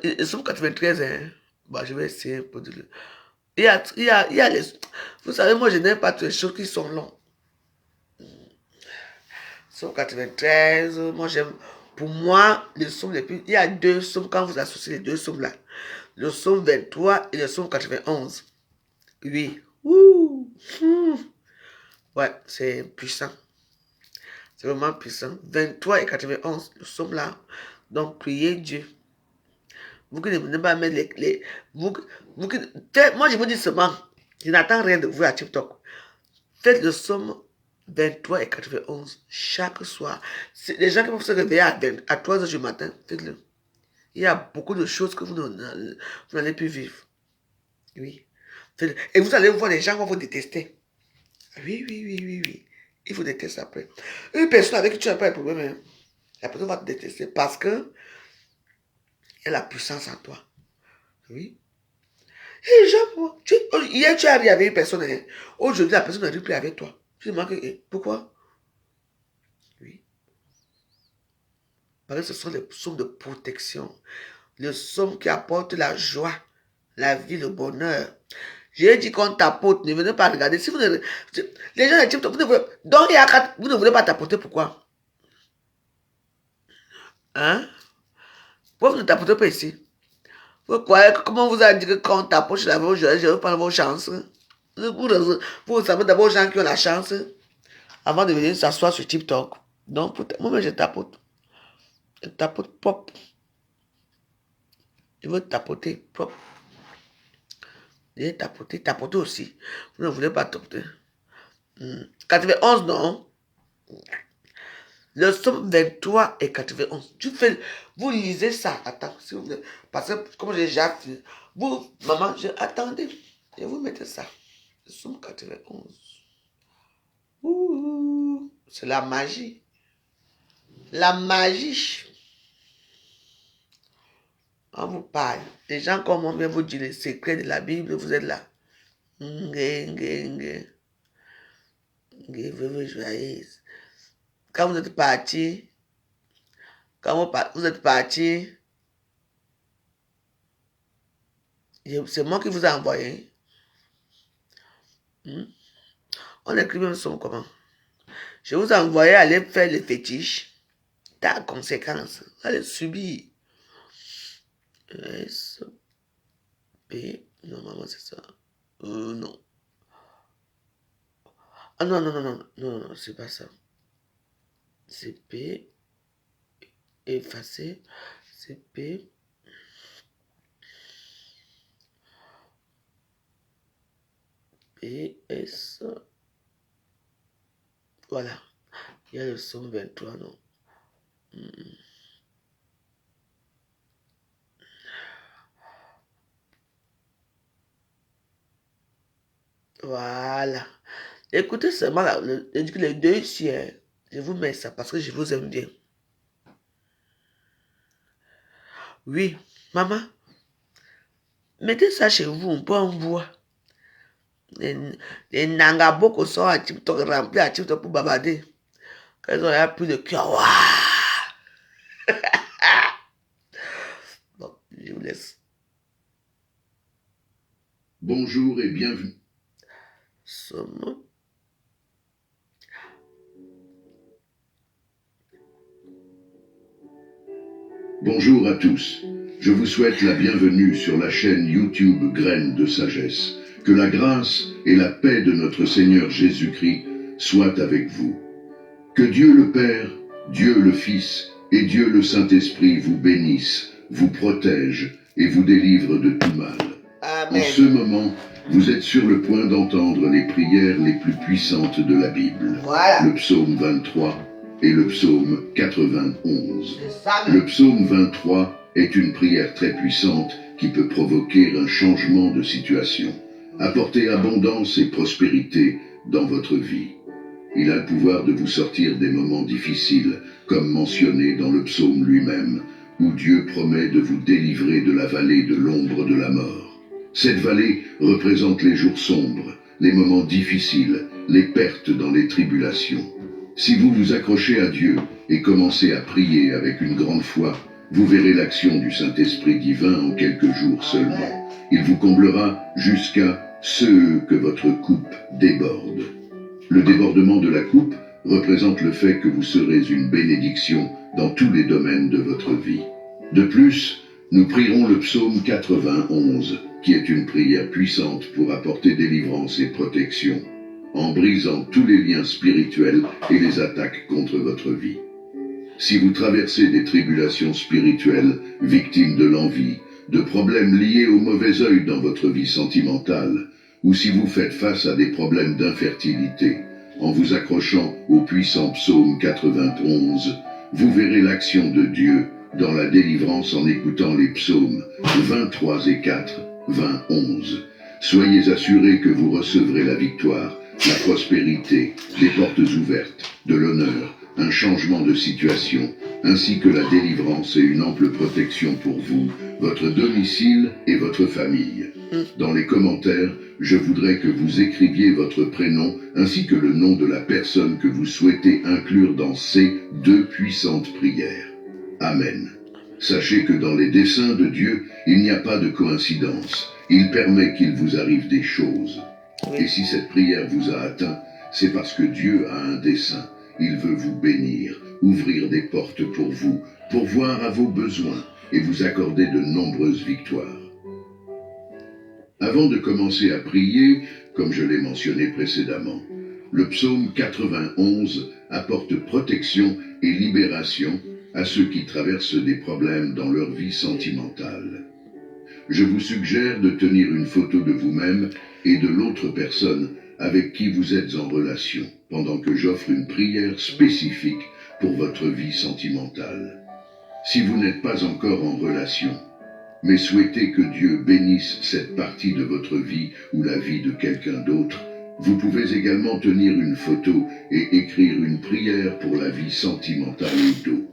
Ils sont 93, hein. Bah, je vais essayer un peu de le... Il y a les... Vous savez, moi, je n'aime pas toutes les choses qui sont longues. Somme 93, moi, j'aime... Pour moi, les sommes les plus... Il y a deux sommes, quand vous associez les deux sommes là. Le somme 23 et le somme 91. Oui. Ouh. Ouais, c'est puissant. C'est vraiment puissant. 23 et 91, le somme là. Donc, priez Dieu. Vous qui ne venez pas mettre moi, je vous dis seulement, je n'attends rien de vous à TikTok. Faites le psaume 23 et 91 chaque soir. Les gens qui vont se réveiller à 3 heures du matin, faites-le. Il y a beaucoup de choses que vous n'allez plus vivre. Oui. Et vous allez voir, les gens vont vous détester. Oui. Il vous déteste après. Une personne avec qui tu n'as pas de problème, hein, la personne va te détester parce que il y a la puissance en toi. Oui. Et hier, tu es arrivé avec une personne. Hein. Aujourd'hui, la personne ne rit plus avec toi. Tu te demandes pourquoi? Oui. Parce que ce sont les psaumes de protection. Les psaumes qui apportent la joie, la vie, le bonheur. J'ai dit qu'on tapote, ne venez pas regarder. Si vous ne, les gens disent, vous ne voulez pas tapoter, pourquoi? Hein? Pourquoi vous ne tapotez pas ici? Vous croyez que comment vous avez dit que quand on tapote, je vais prendre vos chances. Vous savez d'abord les gens qui ont la chance avant de venir s'asseoir sur TikTok. Donc, moi-même, je tapote. Je tapote propre. Je veux tapoter propre. Et tapoter aussi. Vous ne voulez pas tapoter. 91, non. Le psaume 23 et 91. Vous lisez ça. Attends, si vous voulez. Parce que, comme j'ai déjà fait, vous, maman, attendez. Je vous mettez ça. Le psaume 91. C'est la magie. La magie. On vous parle. Les gens comme on vient vous dire les secrets de la Bible, vous êtes là. Quand vous êtes parti, c'est moi qui vous ai envoyé. On écrit même son comment. Je vous ai envoyé aller faire les fétiches. T'as conséquence. Vous allez subir. S, P, normalement c'est ça. Non. Ah non, c'est pas ça. C'est P, effacé, c'est P. PS. Voilà. Il y a le psaume 23, non. Voilà. Écoutez seulement les deux ici. Je vous mets ça parce que je vous aime bien. Oui, maman. Mettez ça chez vous, on peut en boire. Les nangaboko sont à TikTok, remplis à TikTok pour babader. Quand ils ont plus de cœur. Bon, je vous laisse. Bonjour et bienvenue. Bonjour à tous. Je vous souhaite la bienvenue sur la chaîne YouTube Graines de Sagesse. Que la grâce et la paix de notre Seigneur Jésus-Christ soient avec vous. Que Dieu le Père, Dieu le Fils et Dieu le Saint-Esprit vous bénissent, vous protègent et vous délivrent de tout mal. Amen. En ce moment, vous êtes sur le point d'entendre les prières les plus puissantes de la Bible. Voilà. Le psaume 23 et le psaume 91. Le psaume 23 est une prière très puissante qui peut provoquer un changement de situation, apporter abondance et prospérité dans votre vie. Il a le pouvoir de vous sortir des moments difficiles, comme mentionné dans le psaume lui-même, où Dieu promet de vous délivrer de la vallée de l'ombre de la mort. Cette vallée représente les jours sombres, les moments difficiles, les pertes dans les tribulations. Si vous vous accrochez à Dieu et commencez à prier avec une grande foi, vous verrez l'action du Saint-Esprit divin en quelques jours seulement. Il vous comblera jusqu'à ce que votre coupe déborde. Le débordement de la coupe représente le fait que vous serez une bénédiction dans tous les domaines de votre vie. De plus, nous prierons le psaume 91, qui est une prière puissante pour apporter délivrance et protection, en brisant tous les liens spirituels et les attaques contre votre vie. Si vous traversez des tribulations spirituelles, victimes de l'envie, de problèmes liés au mauvais œil dans votre vie sentimentale, ou si vous faites face à des problèmes d'infertilité, en vous accrochant au puissant psaume 91, vous verrez l'action de Dieu dans la délivrance en écoutant les psaumes 23 et 4, 20, 11. Soyez assurés que vous recevrez la victoire, la prospérité, des portes ouvertes, de l'honneur, un changement de situation, ainsi que la délivrance et une ample protection pour vous, votre domicile et votre famille. Dans les commentaires, je voudrais que vous écriviez votre prénom ainsi que le nom de la personne que vous souhaitez inclure dans ces 2 puissantes prières. Amen. Sachez que dans les desseins de Dieu, il n'y a pas de coïncidence. Il permet qu'il vous arrive des choses. Et si cette prière vous a atteint, c'est parce que Dieu a un dessein. Il veut vous bénir, ouvrir des portes pour vous, pourvoir à vos besoins et vous accorder de nombreuses victoires. Avant de commencer à prier, comme je l'ai mentionné précédemment, le psaume 91 apporte protection et libération à ceux qui traversent des problèmes dans leur vie sentimentale. Je vous suggère de tenir une photo de vous-même et de l'autre personne avec qui vous êtes en relation, pendant que j'offre une prière spécifique pour votre vie sentimentale. Si vous n'êtes pas encore en relation, mais souhaitez que Dieu bénisse cette partie de votre vie ou la vie de quelqu'un d'autre, vous pouvez également tenir une photo et écrire une prière pour la vie sentimentale au dos.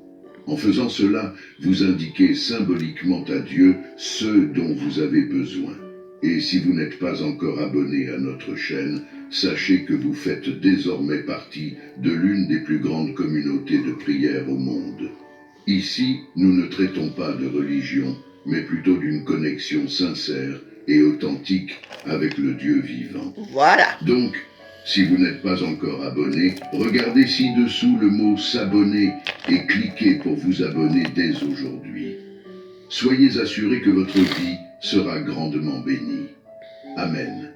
En faisant cela, vous indiquez symboliquement à Dieu ce dont vous avez besoin. Et si vous n'êtes pas encore abonné à notre chaîne, sachez que vous faites désormais partie de l'une des plus grandes communautés de prière au monde. Ici, nous ne traitons pas de religion, mais plutôt d'une connexion sincère et authentique avec le Dieu vivant. Voilà. Donc, si vous n'êtes pas encore abonné, regardez ci-dessous le mot « s'abonner » et cliquez pour vous abonner dès aujourd'hui. Soyez assurés que votre vie sera grandement bénie. Amen.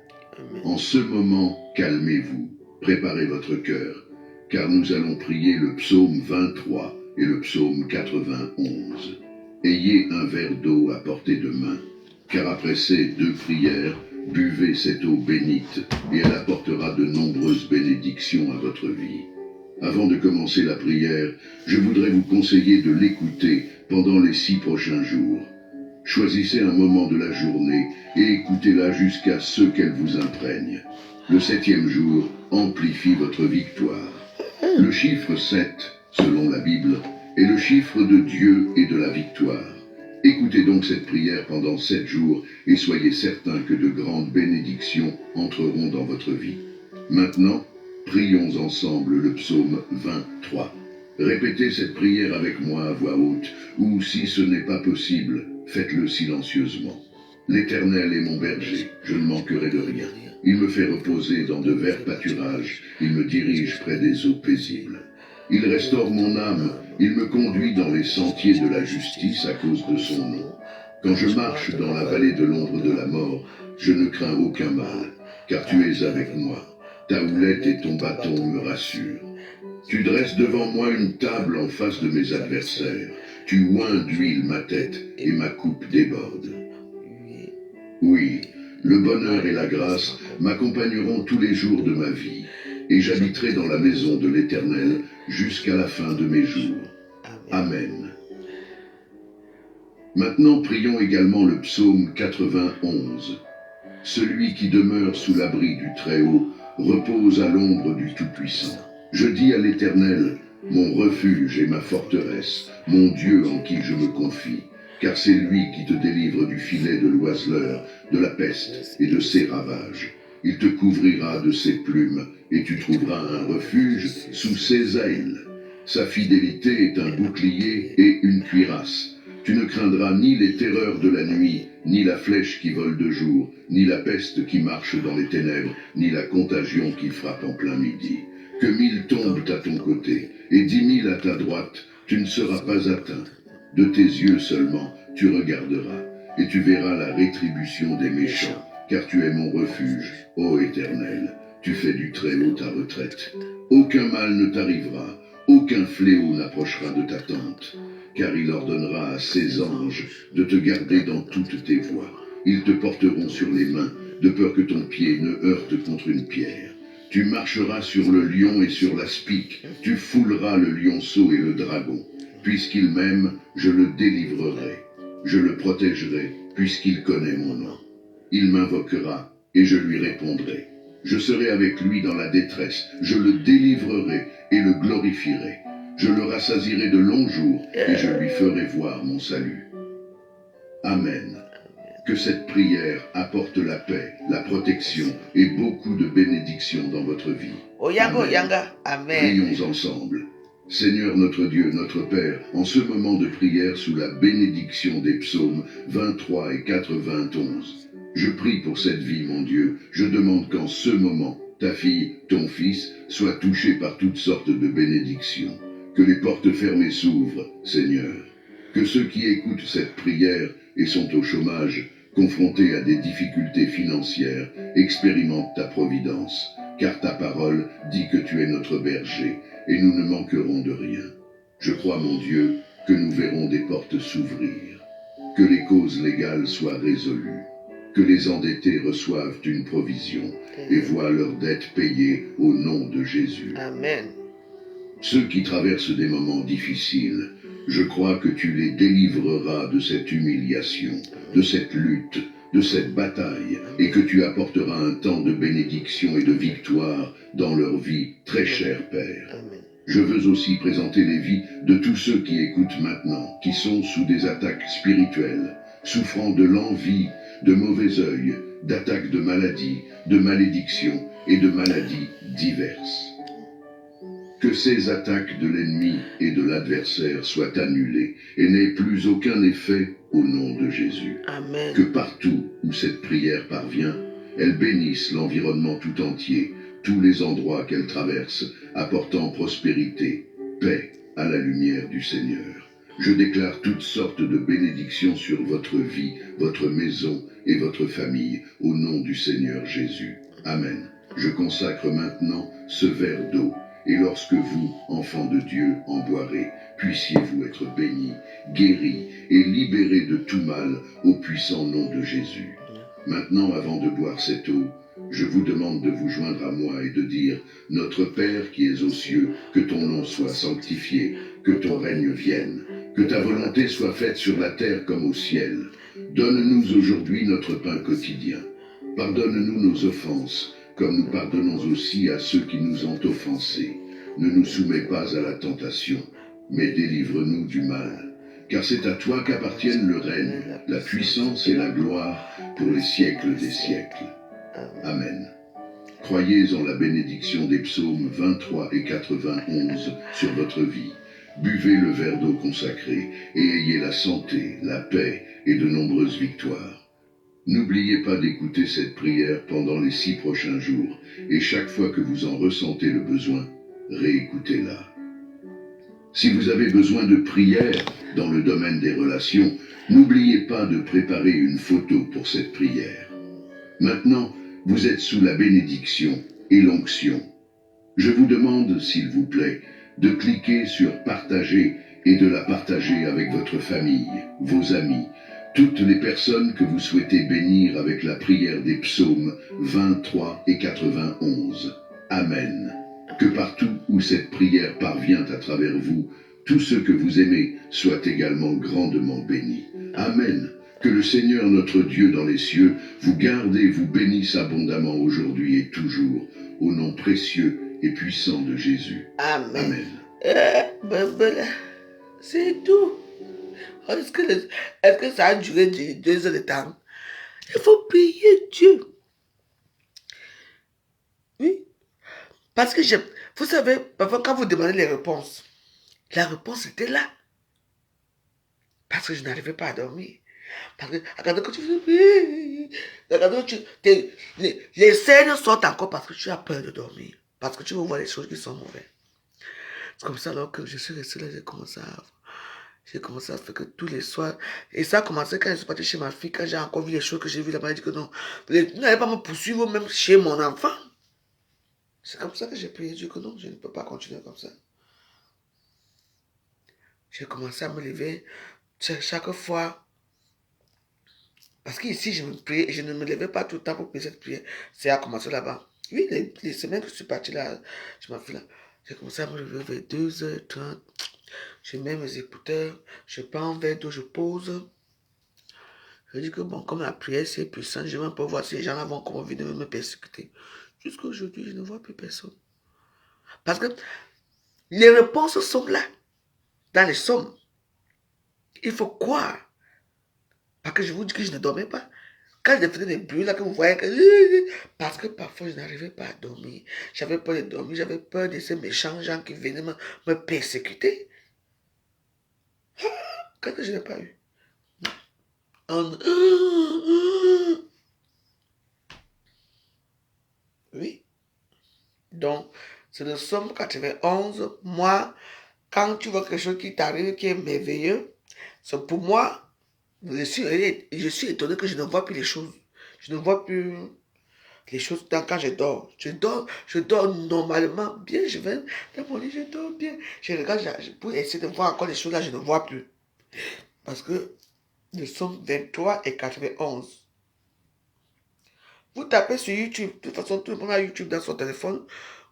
En ce moment, calmez-vous, préparez votre cœur, car nous allons prier le psaume 23 et le psaume 91. Ayez un verre d'eau à portée de main, car après ces 2 prières, buvez cette eau bénite et elle apportera de nombreuses bénédictions à votre vie. Avant de commencer la prière, je voudrais vous conseiller de l'écouter pendant les 6 prochains jours. Choisissez un moment de la journée et écoutez-la jusqu'à ce qu'elle vous imprègne. Le 7e jour amplifie votre victoire. Le chiffre 7, selon la Bible, est le chiffre de Dieu et de la victoire. Écoutez donc cette prière pendant 7 jours et soyez certains que de grandes bénédictions entreront dans votre vie. Maintenant, prions ensemble le psaume 23. Répétez cette prière avec moi à voix haute, ou si ce n'est pas possible, faites-le silencieusement. L'Éternel est mon berger, je ne manquerai de rien. Il me fait reposer dans de verts pâturages, il me dirige près des eaux paisibles. Il restaure mon âme, il me conduit dans les sentiers de la justice à cause de son nom. Quand je marche dans la vallée de l'ombre de la mort, je ne crains aucun mal, car tu es avec moi. Ta houlette et ton bâton me rassurent. Tu dresses devant moi une table en face de mes adversaires. Tu oins d'huile ma tête et ma coupe déborde. Oui, le bonheur et la grâce m'accompagneront tous les jours de ma vie, et j'habiterai dans la maison de l'Éternel jusqu'à la fin de mes jours. Amen. Maintenant, prions également le psaume 91. Celui qui demeure sous l'abri du Très-Haut repose à l'ombre du Tout-Puissant. Je dis à l'Éternel, mon refuge et ma forteresse, mon Dieu en qui je me confie, car c'est lui qui te délivre du filet de l'oiseleur, de la peste et de ses ravages. Il te couvrira de ses plumes, et tu trouveras un refuge sous ses ailes. Sa fidélité est un bouclier et une cuirasse. Tu ne craindras ni les terreurs de la nuit, ni la flèche qui vole de jour, ni la peste qui marche dans les ténèbres, ni la contagion qui frappe en plein midi. Que 1000 tombent à ton côté, et 10 000 à ta droite, tu ne seras pas atteint. De tes yeux seulement, tu regarderas, et tu verras la rétribution des méchants, car tu es mon refuge, ô Éternel. Tu fais du Très-Haut ta retraite. Aucun mal ne t'arrivera, aucun fléau n'approchera de ta tente. car il ordonnera à ses anges de te garder dans toutes tes voies. Ils te porteront sur les mains, de peur que ton pied ne heurte contre une pierre. Tu marcheras sur le lion et sur l'aspic, tu fouleras le lionceau et le dragon. Puisqu'il m'aime, je le délivrerai. Je le protégerai, puisqu'il connaît mon nom. Il m'invoquera, et je lui répondrai. Je serai avec lui dans la détresse, je le délivrerai et le glorifierai. Je le rassasierai de longs jours, et je lui ferai voir mon salut. Amen. Que cette prière apporte la paix, la protection et beaucoup de bénédictions dans votre vie. Amen. Prions ensemble. Seigneur notre Dieu, notre Père, en ce moment de prière sous la bénédiction des psaumes 23 et 91, je prie pour cette vie, mon Dieu. Je demande qu'en ce moment, ta fille, ton fils, soient touchés par toutes sortes de bénédictions. Que les portes fermées s'ouvrent, Seigneur. Que ceux qui écoutent cette prière et sont au chômage, confrontés à des difficultés financières, expérimentent ta providence, car ta parole dit que tu es notre berger, et nous ne manquerons de rien. Je crois, mon Dieu, que nous verrons des portes s'ouvrir, que les causes légales soient résolues, que les endettés reçoivent une provision et voient leurs dettes payées au nom de Jésus. Amen. Ceux qui traversent des moments difficiles, je crois que tu les délivreras de cette humiliation, de cette lutte, de cette bataille, et que tu apporteras un temps de bénédiction et de victoire dans leur vie, très cher Père. Amen. Je veux aussi présenter les vies de tous ceux qui écoutent maintenant, qui sont sous des attaques spirituelles, souffrant de l'envie, de mauvais œil, d'attaques de maladies, de malédictions et de maladies diverses. Que ces attaques de l'ennemi et de l'adversaire soient annulées et n'aient plus aucun effet au nom de Jésus. Amen. Que partout où cette prière parvient, elle bénisse l'environnement tout entier, tous les endroits qu'elle traverse, apportant prospérité, paix à la lumière du Seigneur. Je déclare toutes sortes de bénédictions sur votre vie, votre maison et votre famille, au nom du Seigneur Jésus. Amen. Je consacre maintenant ce verre d'eau, et lorsque vous, enfants de Dieu, en boirez, puissiez-vous être bénis, guéris et libérés de tout mal au puissant nom de Jésus. Maintenant, avant de boire cette eau, je vous demande de vous joindre à moi et de dire « Notre Père qui es aux cieux, que ton nom soit sanctifié, que ton règne vienne, que ta volonté soit faite sur la terre comme au ciel. Donne-nous aujourd'hui notre pain quotidien. Pardonne-nous nos offenses, comme nous pardonnons aussi à ceux qui nous ont offensés. Ne nous soumets pas à la tentation, mais délivre-nous du mal. Car c'est à toi qu'appartiennent le règne, la puissance et la gloire pour les siècles des siècles. Amen. Croyez en la bénédiction des psaumes 23 et 91 sur votre vie. Buvez le verre d'eau consacré et ayez la santé, la paix et de nombreuses victoires. N'oubliez pas d'écouter cette prière pendant les 6 prochains jours, et chaque fois que vous en ressentez le besoin, réécoutez-la. Si vous avez besoin de prière dans le domaine des relations, n'oubliez pas de préparer une photo pour cette prière. Maintenant, vous êtes sous la bénédiction et l'onction. Je vous demande, s'il vous plaît, de cliquer sur « Partager » et de la partager avec votre famille, vos amis, toutes les personnes que vous souhaitez bénir avec la prière des psaumes 23 et 91. Amen. Que partout où cette prière parvient à travers vous, tous ceux que vous aimez soient également grandement bénis. Amen. Que le Seigneur notre Dieu dans les cieux vous garde et vous bénisse abondamment aujourd'hui et toujours, au nom précieux et puissant de Jésus. Amen. Amen. C'est tout. Est-ce que ça a duré 2 heures de temps? Il faut prier Dieu. Oui. Parce que vous savez, parfois quand vous demandez les réponses, la réponse était là. Parce que je n'arrivais pas à dormir. Parce que, quand tu les scènes sortent encore parce que tu as peur de dormir. Parce que tu veux voir les choses qui sont mauvaises. C'est comme ça alors que je suis resté là, j'ai commencé à faire que tous les soirs. Et ça a commencé quand je suis parti chez ma fille, quand j'ai encore vu les choses que j'ai vues là-bas, j'ai dit que non, vous n'allez pas me poursuivre même chez mon enfant. C'est comme ça que j'ai prié Dieu que non, je ne peux pas continuer comme ça. J'ai commencé à me lever chaque fois. Parce qu'ici, je me priais et je ne me levais pas tout le temps pour prier cette prière. C'est à commencer là-bas. Oui, les semaines que je suis parti là, je m'en fais là. J'ai commencé à me lever vers 2h30. Je mets mes écouteurs, je prends un verre d'eau, je pose. Je dis que bon, comme la prière c'est puissant, je vais un peu voir si les gens là vont encore venir me persécuter. Jusqu'à aujourd'hui, je ne vois plus personne. Parce que les réponses sont là, dans les sommes. Il faut croire. Parce que je vous dis que je ne dormais pas. Quand je faisais des bruits là, que vous voyez que... Parce que parfois, je n'arrivais pas à dormir. J'avais peur de dormir, j'avais peur de ces méchants gens qui venaient me persécuter. Qu'est-ce que je n'ai pas eu? Un... Oui. Donc, c'est le Somme 91. Moi, quand tu vois quelque chose qui t'arrive, qui est merveilleux, c'est pour moi, je suis étonné que je ne vois plus les choses. Je ne vois plus les choses quand je dors. Je dors normalement bien. Je vais dans mon lit, je dors bien. Je regarde pour essayer de voir encore les choses là, je ne vois plus. Parce que nous sommes 23 et 91. Vous tapez sur YouTube, de toute façon, tout le monde a YouTube dans son téléphone.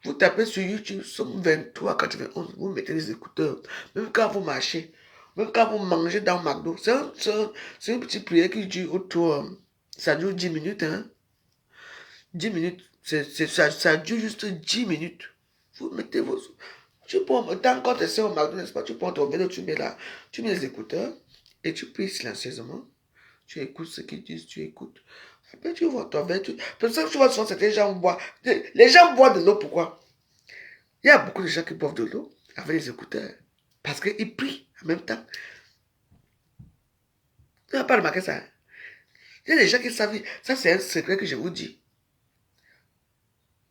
Vous tapez sur YouTube, sommes 23, 91. Vous mettez les écouteurs. Même quand vous marchez, même quand vous mangez dans McDo, c'est une petite prière qui dure autour. Ça dure 10 minutes, hein. 10 minutes. Ça dure juste 10 minutes. Vous mettez vos. Tu prends, tant qu'on te au McDo, n'est-ce pas? Tu prends ton vélo, tu mets là, tu mets les écouteurs et tu pries silencieusement. Tu écoutes ce qu'ils disent, tu écoutes. Après, tu vois ton verre. Pour ça que tu vois souvent, c'est que les gens boivent. Les gens boivent de l'eau, pourquoi? Il y a beaucoup de gens qui boivent de l'eau avec les écouteurs. Parce qu'ils prient en même temps. Tu n'as pas remarqué ça? Il y a des gens qui savent. Ça, c'est un secret que je vous dis.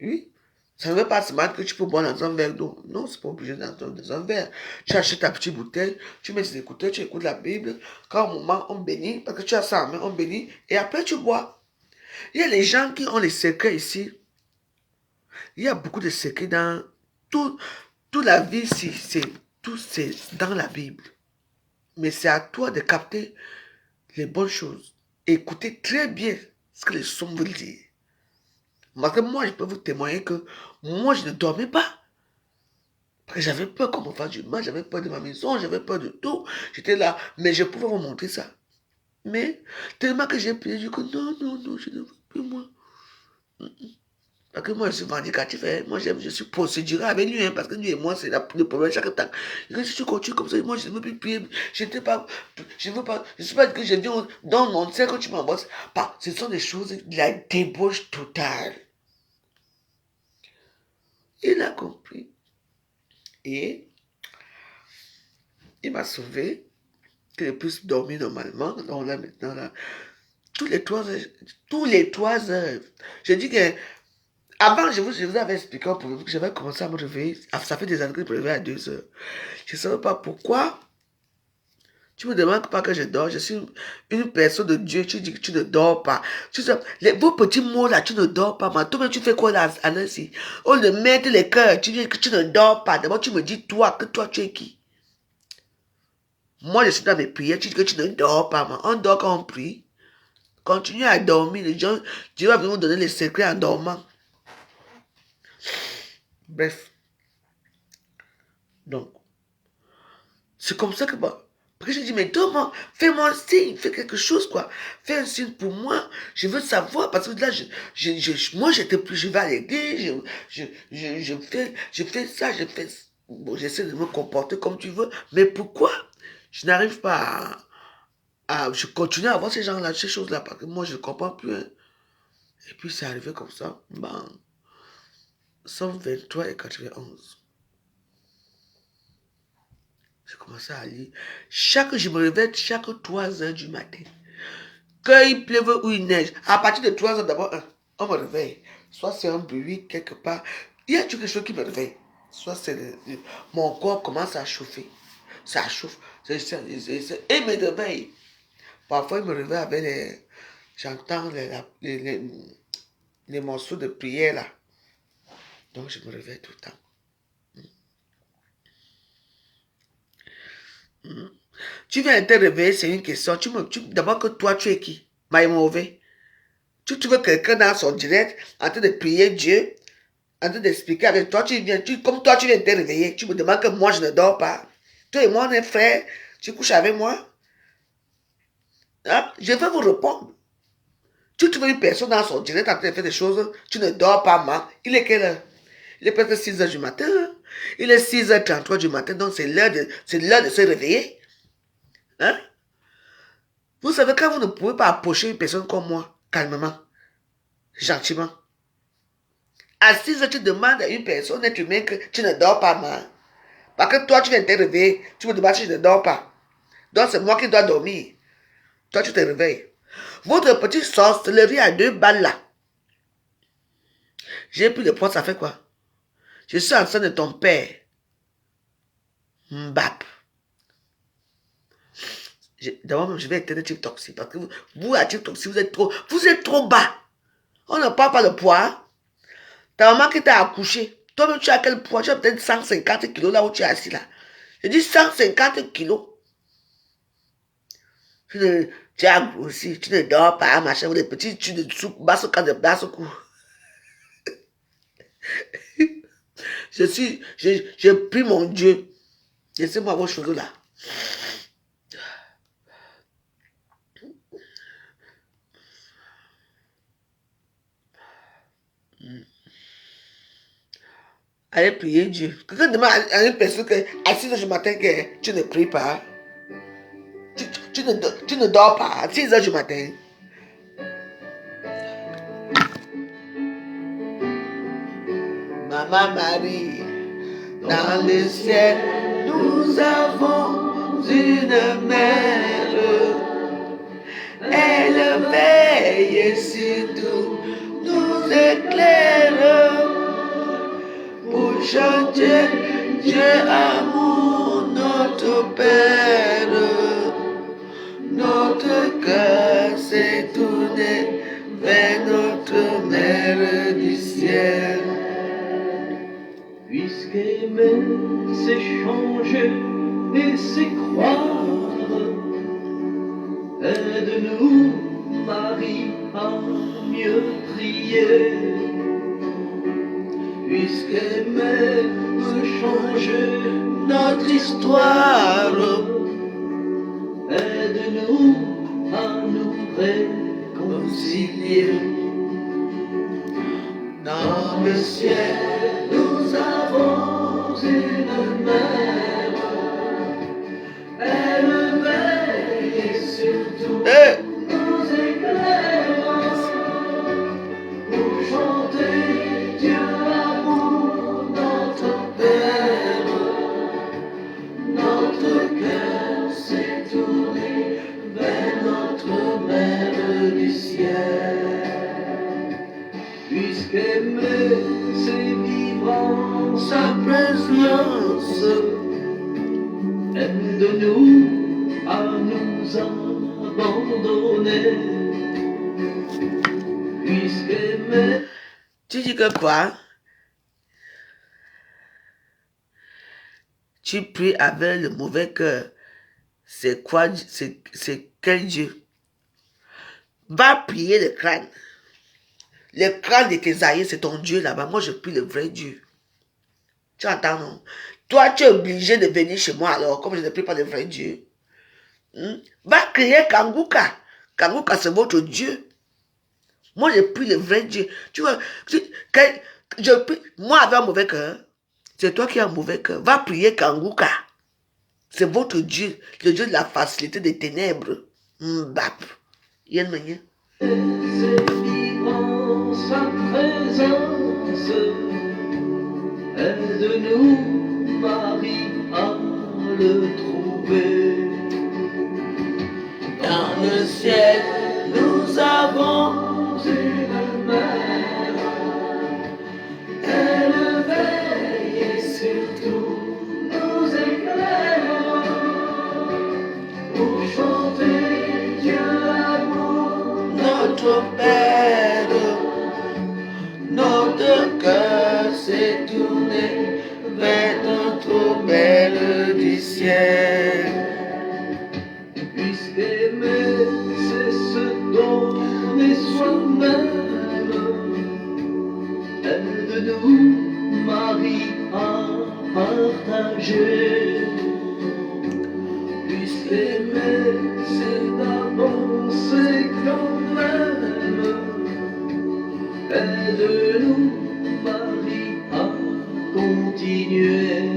Oui. Ça ne veut pas se mettre que tu peux boire dans un verre d'eau. Non, c'est pas obligé dans un verre. Tu achètes ta petite bouteille, tu mets tes écouteurs, tu écoutes la Bible. Quand au moment, on bénit, parce que tu as ça en main, on bénit. Et après, tu bois. Il y a les gens qui ont les secrets ici. Il y a beaucoup de secrets dans toute la vie, tout c'est dans la Bible. Mais c'est à toi de capter les bonnes choses. Écoutez très bien ce que les sommes veulent dire. Parce que moi, je peux vous témoigner que moi, je ne dormais pas. Parce que j'avais peur qu'on me fasse du mal, j'avais peur de ma maison, j'avais peur de tout. J'étais là, mais je pouvais vous montrer ça. Mais tellement que j'ai prié, je dis que non, non, non, je ne veux plus moi. Parce que moi, je suis vindicatif, hein. Moi, je suis procédural avec lui, hein, parce que lui et moi, c'est le problème chaque temps. Et quand je continue comme ça, moi, je ne veux plus prier. Je ne veux pas, je ne sais pas que je viens dans mon cercle, tu m'embrasses. Ce sont des choses, la débauche totale. Il a compris. Et il m'a sauvé, que je puisse dormir normalement. Donc là, maintenant, là, tous les 3 heures, je dis que avant, je vous avais expliqué un problème que j'avais commencé à me réveiller. Ça fait des années que je me réveille à 2 heures. Je ne savais pas pourquoi. Tu me demandes pas que je dors. Je suis une personne de Dieu. Tu dis que tu ne dors pas. Tu sais, vos petits mots là, tu ne dors pas. Mais toi-même, tu fais quoi là, Anansi? Au lieu de mettre les cœurs, tu dis que tu ne dors pas. D'abord, tu me dis toi, que toi, tu es qui? Moi, je suis dans mes prières. Tu dis que tu ne dors pas. On dort quand on prie. Continue à dormir. Les gens, Dieu va venir vous donner les secrets en dormant. Bref. Donc, c'est comme ça que... Bah, parce que je dis, mais Thomas, fais-moi un signe, fais quelque chose, quoi. Fais un signe pour moi. Je veux savoir, parce que là, moi, j'étais plus, je vais à l'église, je fais ça, bon, j'essaie de me comporter comme tu veux, mais pourquoi je n'arrive pas je continue à voir ces gens-là, ces choses-là, parce que moi, je ne comprends plus. Hein. Et puis, c'est arrivé comme ça. Bam. 123 et 91. J'ai commencé à lire. Je me réveille chaque 3 heures du matin. Qu'il pleuve ou il neige. À partir de 3 heures d'abord, on me réveille. Soit c'est un bruit quelque part. Il y a quelque chose qui me réveille. Soit c'est mon corps commence à chauffer. Ça chauffe. Et il me réveille. Parfois, il me réveille avec les... J'entends les morceaux de prière là. Donc, je me réveille tout le temps. Tu viens de te réveiller, c'est une question. D'abord que toi, tu es qui? Maïmové. Tu veux quelqu'un dans son direct, en train de prier Dieu, en train d'expliquer avec toi, comme toi, tu viens de te réveiller, tu me demandes que moi, je ne dors pas. Toi et moi, on est frères, tu couches avec moi. Hein? Je vais vous répondre. Tu trouves une personne dans son direct en train de faire des choses, tu ne dors pas, man. Il est quelle heure? Il est presque 6 h du matin. Il est 6 h 33 du matin, donc c'est l'heure de se réveiller. Hein? Vous savez, quand vous ne pouvez pas approcher une personne comme moi, calmement, gentiment, à 6 h, tu demandes à une personne, être humain, que tu ne dors pas, man. Parce que toi, tu viens de te réveiller, tu me demandes si je ne dors pas. Donc, c'est moi qui dois dormir. Toi, tu te réveilles. Votre petite sorcellerie à 2 balles là. J'ai pris le poids, ça fait quoi? Je suis en train de ton père. Mbap. D'abord, je vais éteindre TikTok aussi. Parce que vous, à TikTok, si vous êtes trop bas. On ne parle pas de poids. Ta maman qui t'a accouché. Toi-même, tu as quel poids? Tu as peut-être 150 kilos là où tu es assis là. Je dis 150 kilos. Tu as grossi, tu ne dors pas, machin, ou des petits, tu ne soupe, basse au cas de basse au cou. J'ai pris mon Dieu. Laissez-moi vos choses là. Allez prier Dieu. Quelqu'un demande à une personne à 6 h du matin que tu ne pries pas. Tu ne dors pas à 6 h du matin. Maman Marie, dans le ciel, nous avons une mère. Elle veille sur tout, nous éclaire. Pour chanter Dieu amour, notre Père. Notre cœur s'est tourné vers notre Mère du ciel. Puisqu'aimer, c'est changer et c'est croire. Aide-nous, Marie, à mieux prier. Puisqu'aimer peut changer Notre histoire. Aide-nous à nous réconcilier. Dans le ciel, nous avons une mère. Elle veille sur tout, nous éclaire. Pour chanter Dieu amour, notre Père. Notre cœur s'est tourné vers notre Mère du ciel. Puisqu'aimer, c'est vivre en sa présence. Aide-nous à nous abandonner. Puisqu'aimer. Tu dis que quoi? Tu pries avec le mauvais cœur. C'est quoi? C'est quel Dieu? Va prier le crâne. Le crâne de Kézaïe, c'est ton Dieu là-bas. Moi, je prie le vrai Dieu. Tu entends, non? Toi, tu es obligé de venir chez moi alors, comme je ne prie pas le vrai Dieu. Va crier Kanguka. Kanguka, c'est votre Dieu. Moi, je prie le vrai Dieu. Tu vois, je prie, moi, avec un mauvais cœur, c'est toi qui as un mauvais cœur. Va prier Kanguka. C'est votre Dieu, le Dieu de la facilité des ténèbres. Mbap. Yen menye. C'est vivre en sa présence. Aide-nous, Marie, à le trouver. Dans le ciel, nous avons Une mère. Elle veille sur tout, nous éclaire. Pour chanter Dieu amour, notre Père. Notre cœur s'est tourné vers notre Mère du ciel. Aide-nous, Marie, à continuer.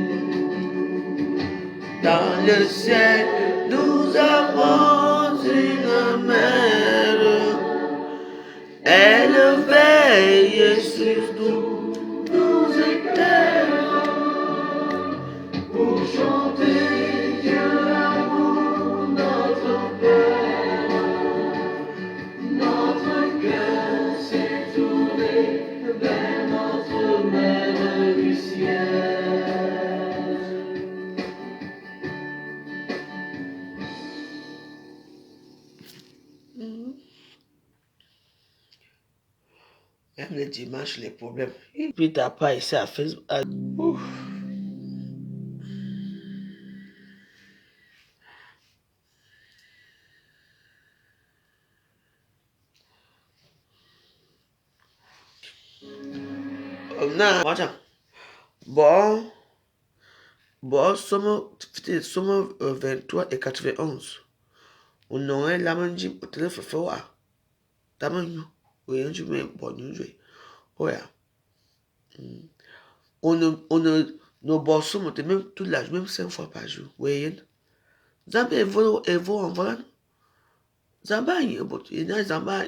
Dans le ciel, nous avons une mère. Elle veille sur nous, nous éclaire. Pour chanter Dieu l'amour, notre Père. Notre cœur s'est tourné vers notre Mère du ciel. Même le dimanche, les problèmes. Et puis t'as pas ici à Facebook. Ouf. Non, attends. Bon, somme 23 et 91. On aurait la main dit au téléphone fait voir. T'as main nous. Oui, on dit mais bon nous jouer. Ouais. Nos boss sont même toute la même 5 fois par jour. Oui. Zamba evo en voilà. Zamba yi but ina zamba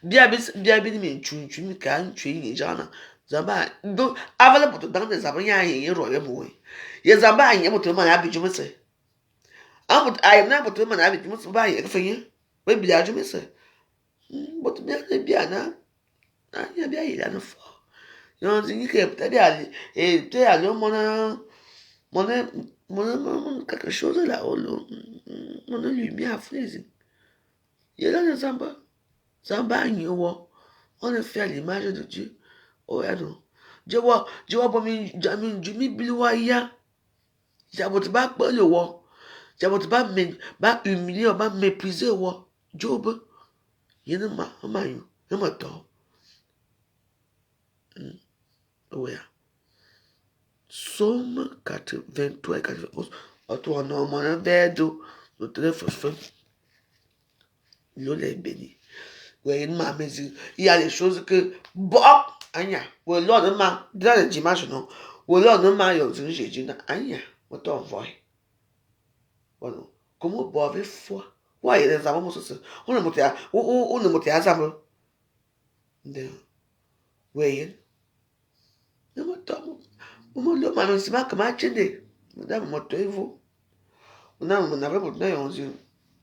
bia bi mi chun kan chun ni jana. Zamba do avala but dan de zamba ya yi ro ye mu. Ye zamba yi but ma ya bi jumu se. Amut ayam na but ma na bi jumu se ba ye fa yi. We bi da jumu se. But bia na ya bia yi la no fo. Yo zi ni ke peut bia et tu as le mon quelque chose là mon lumière frise. Il est là le Zamba. Zamba on est fait à l'image de Dieu. Oh non. Je vois pour mi biliwa ya. J'abot pas le wa. J'abot pas humilier pas mépriser wa. Job. Il y a ma yo. Il y a tort. Ouais. Somme 23 et 91. Autour en homme, on a un verre d'eau. Le téléphone. L'eau est bénie. Ouais, il y a des choses que. Bon, Anya. Ouais, l'on ne m'a. Dans le dimanche, non. Ouais, l'on ne m'a. J'ai dit, Anya. On t'envoie. Voilà. Comment boire avec foi? Ouais, il y a des amants, on a monté à. On a monté à Zama. Ouais, il y a. Mon le man si ma kama chende. Madame moto evo. On avait mon nez on dit.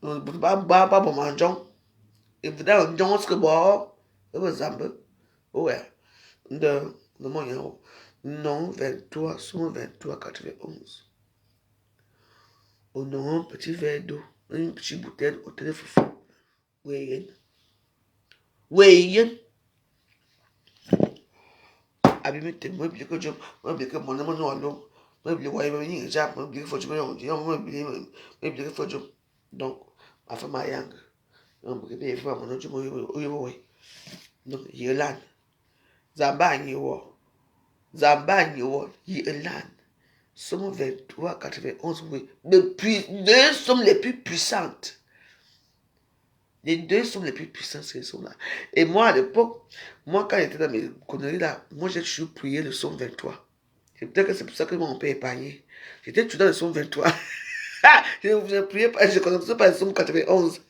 On ba bon manjon. Et vous dans Jones que bon. Et vous zambe. Ouais. De moyen. Non 23 sont 23 91. On a un petit verre d'eau, une petite bouteille au téléphone. Oui. Oui. Abimite mo bi ko jom mo bi ko mo na mo no lo mo bi wa ba yin ja mo bi fo jom yo mo bi fo jom donc ma femme a yang on bi be fo mo no jom yo we donc yelan zamba ni wo yelan somme 23 91 oui depuis deux sommes les plus puissantes. Les deux sont les plus puissants, ces sommes-là. Et moi, à l'époque, quand j'étais dans mes conneries là, moi, j'ai toujours prié le somme 23. Et peut-être que c'est pour ça que mon père épargné. J'étais toujours dans le somme 23. Je priais pas, je connaissais pas le somme 91.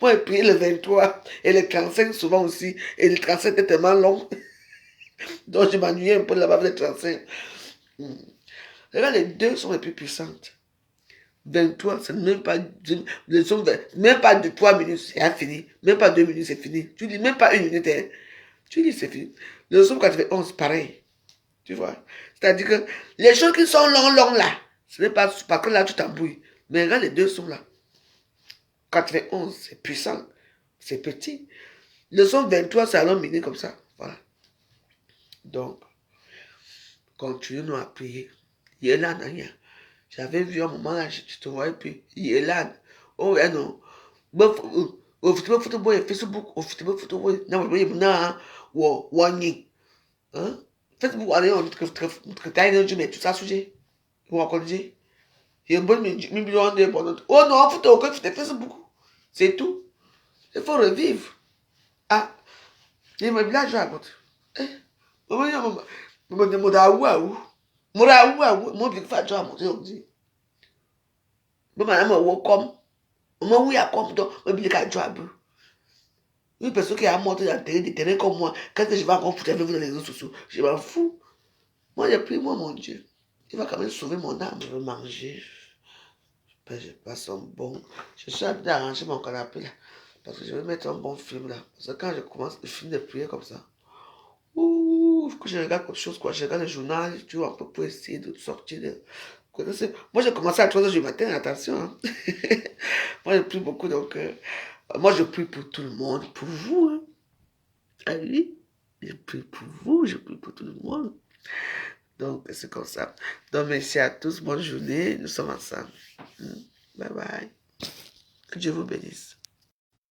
Moi, j'ai prié le 23 et le 35 souvent aussi. Et le 35 était tellement long. Donc, je m'ennuyais un peu là-bas avec le 35. Regarde, les deux sont les plus puissantes. 23, c'est même pas, même pas de 3 minutes, c'est fini. Même pas 2 minutes, c'est fini. Tu dis même pas 1 minute, hein. Tu dis c'est fini. Le somme 91, pareil. Tu vois. C'est-à-dire que les choses qui sont longs là, ce n'est pas parce que là tu t'embrouilles. Mais regarde les deux sont là. 91, c'est puissant. C'est petit. Le somme 23, c'est à long minute comme ça. Voilà. Donc, continuons à prier. Il est là, rien. J'avais vu un moment là, je te voyais puis il est là. Oh, non. Au football, Facebook, au football, non, Facebook, allez, on te tu mets tout ça sujet. Ou encore dit. Il y a un bon million de bonnes. Oh non, faut te Facebook. C'est tout. Il faut revivre. Ah, il y a un village à côté. Une personne qui a monté dans des terrains comme moi, qu'est-ce que je vais encore foutre avec vous dans les réseaux sociaux? Je m'en fous. Moi, j'ai pris, moi, mon Dieu. Il va quand même sauver mon âme. Je veux manger. Je passe un bon. Je suis en train d'arranger mon canapé là. Parce que je vais mettre un bon film là. Parce que quand je commence le film de prière comme ça, ouh, que je regarde quelque chose, quoi. Je regarde le journal, tu vois, un peu pour essayer de sortir de. Moi, j'ai commencé à 3h du matin, attention. Hein. Moi, je prie beaucoup, donc. Moi, je prie pour tout le monde, pour vous. Hein. Ah oui, je prie pour vous, je prie pour tout le monde. Donc, c'est comme ça. Donc, merci à tous. Bonne journée. Nous sommes ensemble. Bye bye. Que Dieu vous bénisse.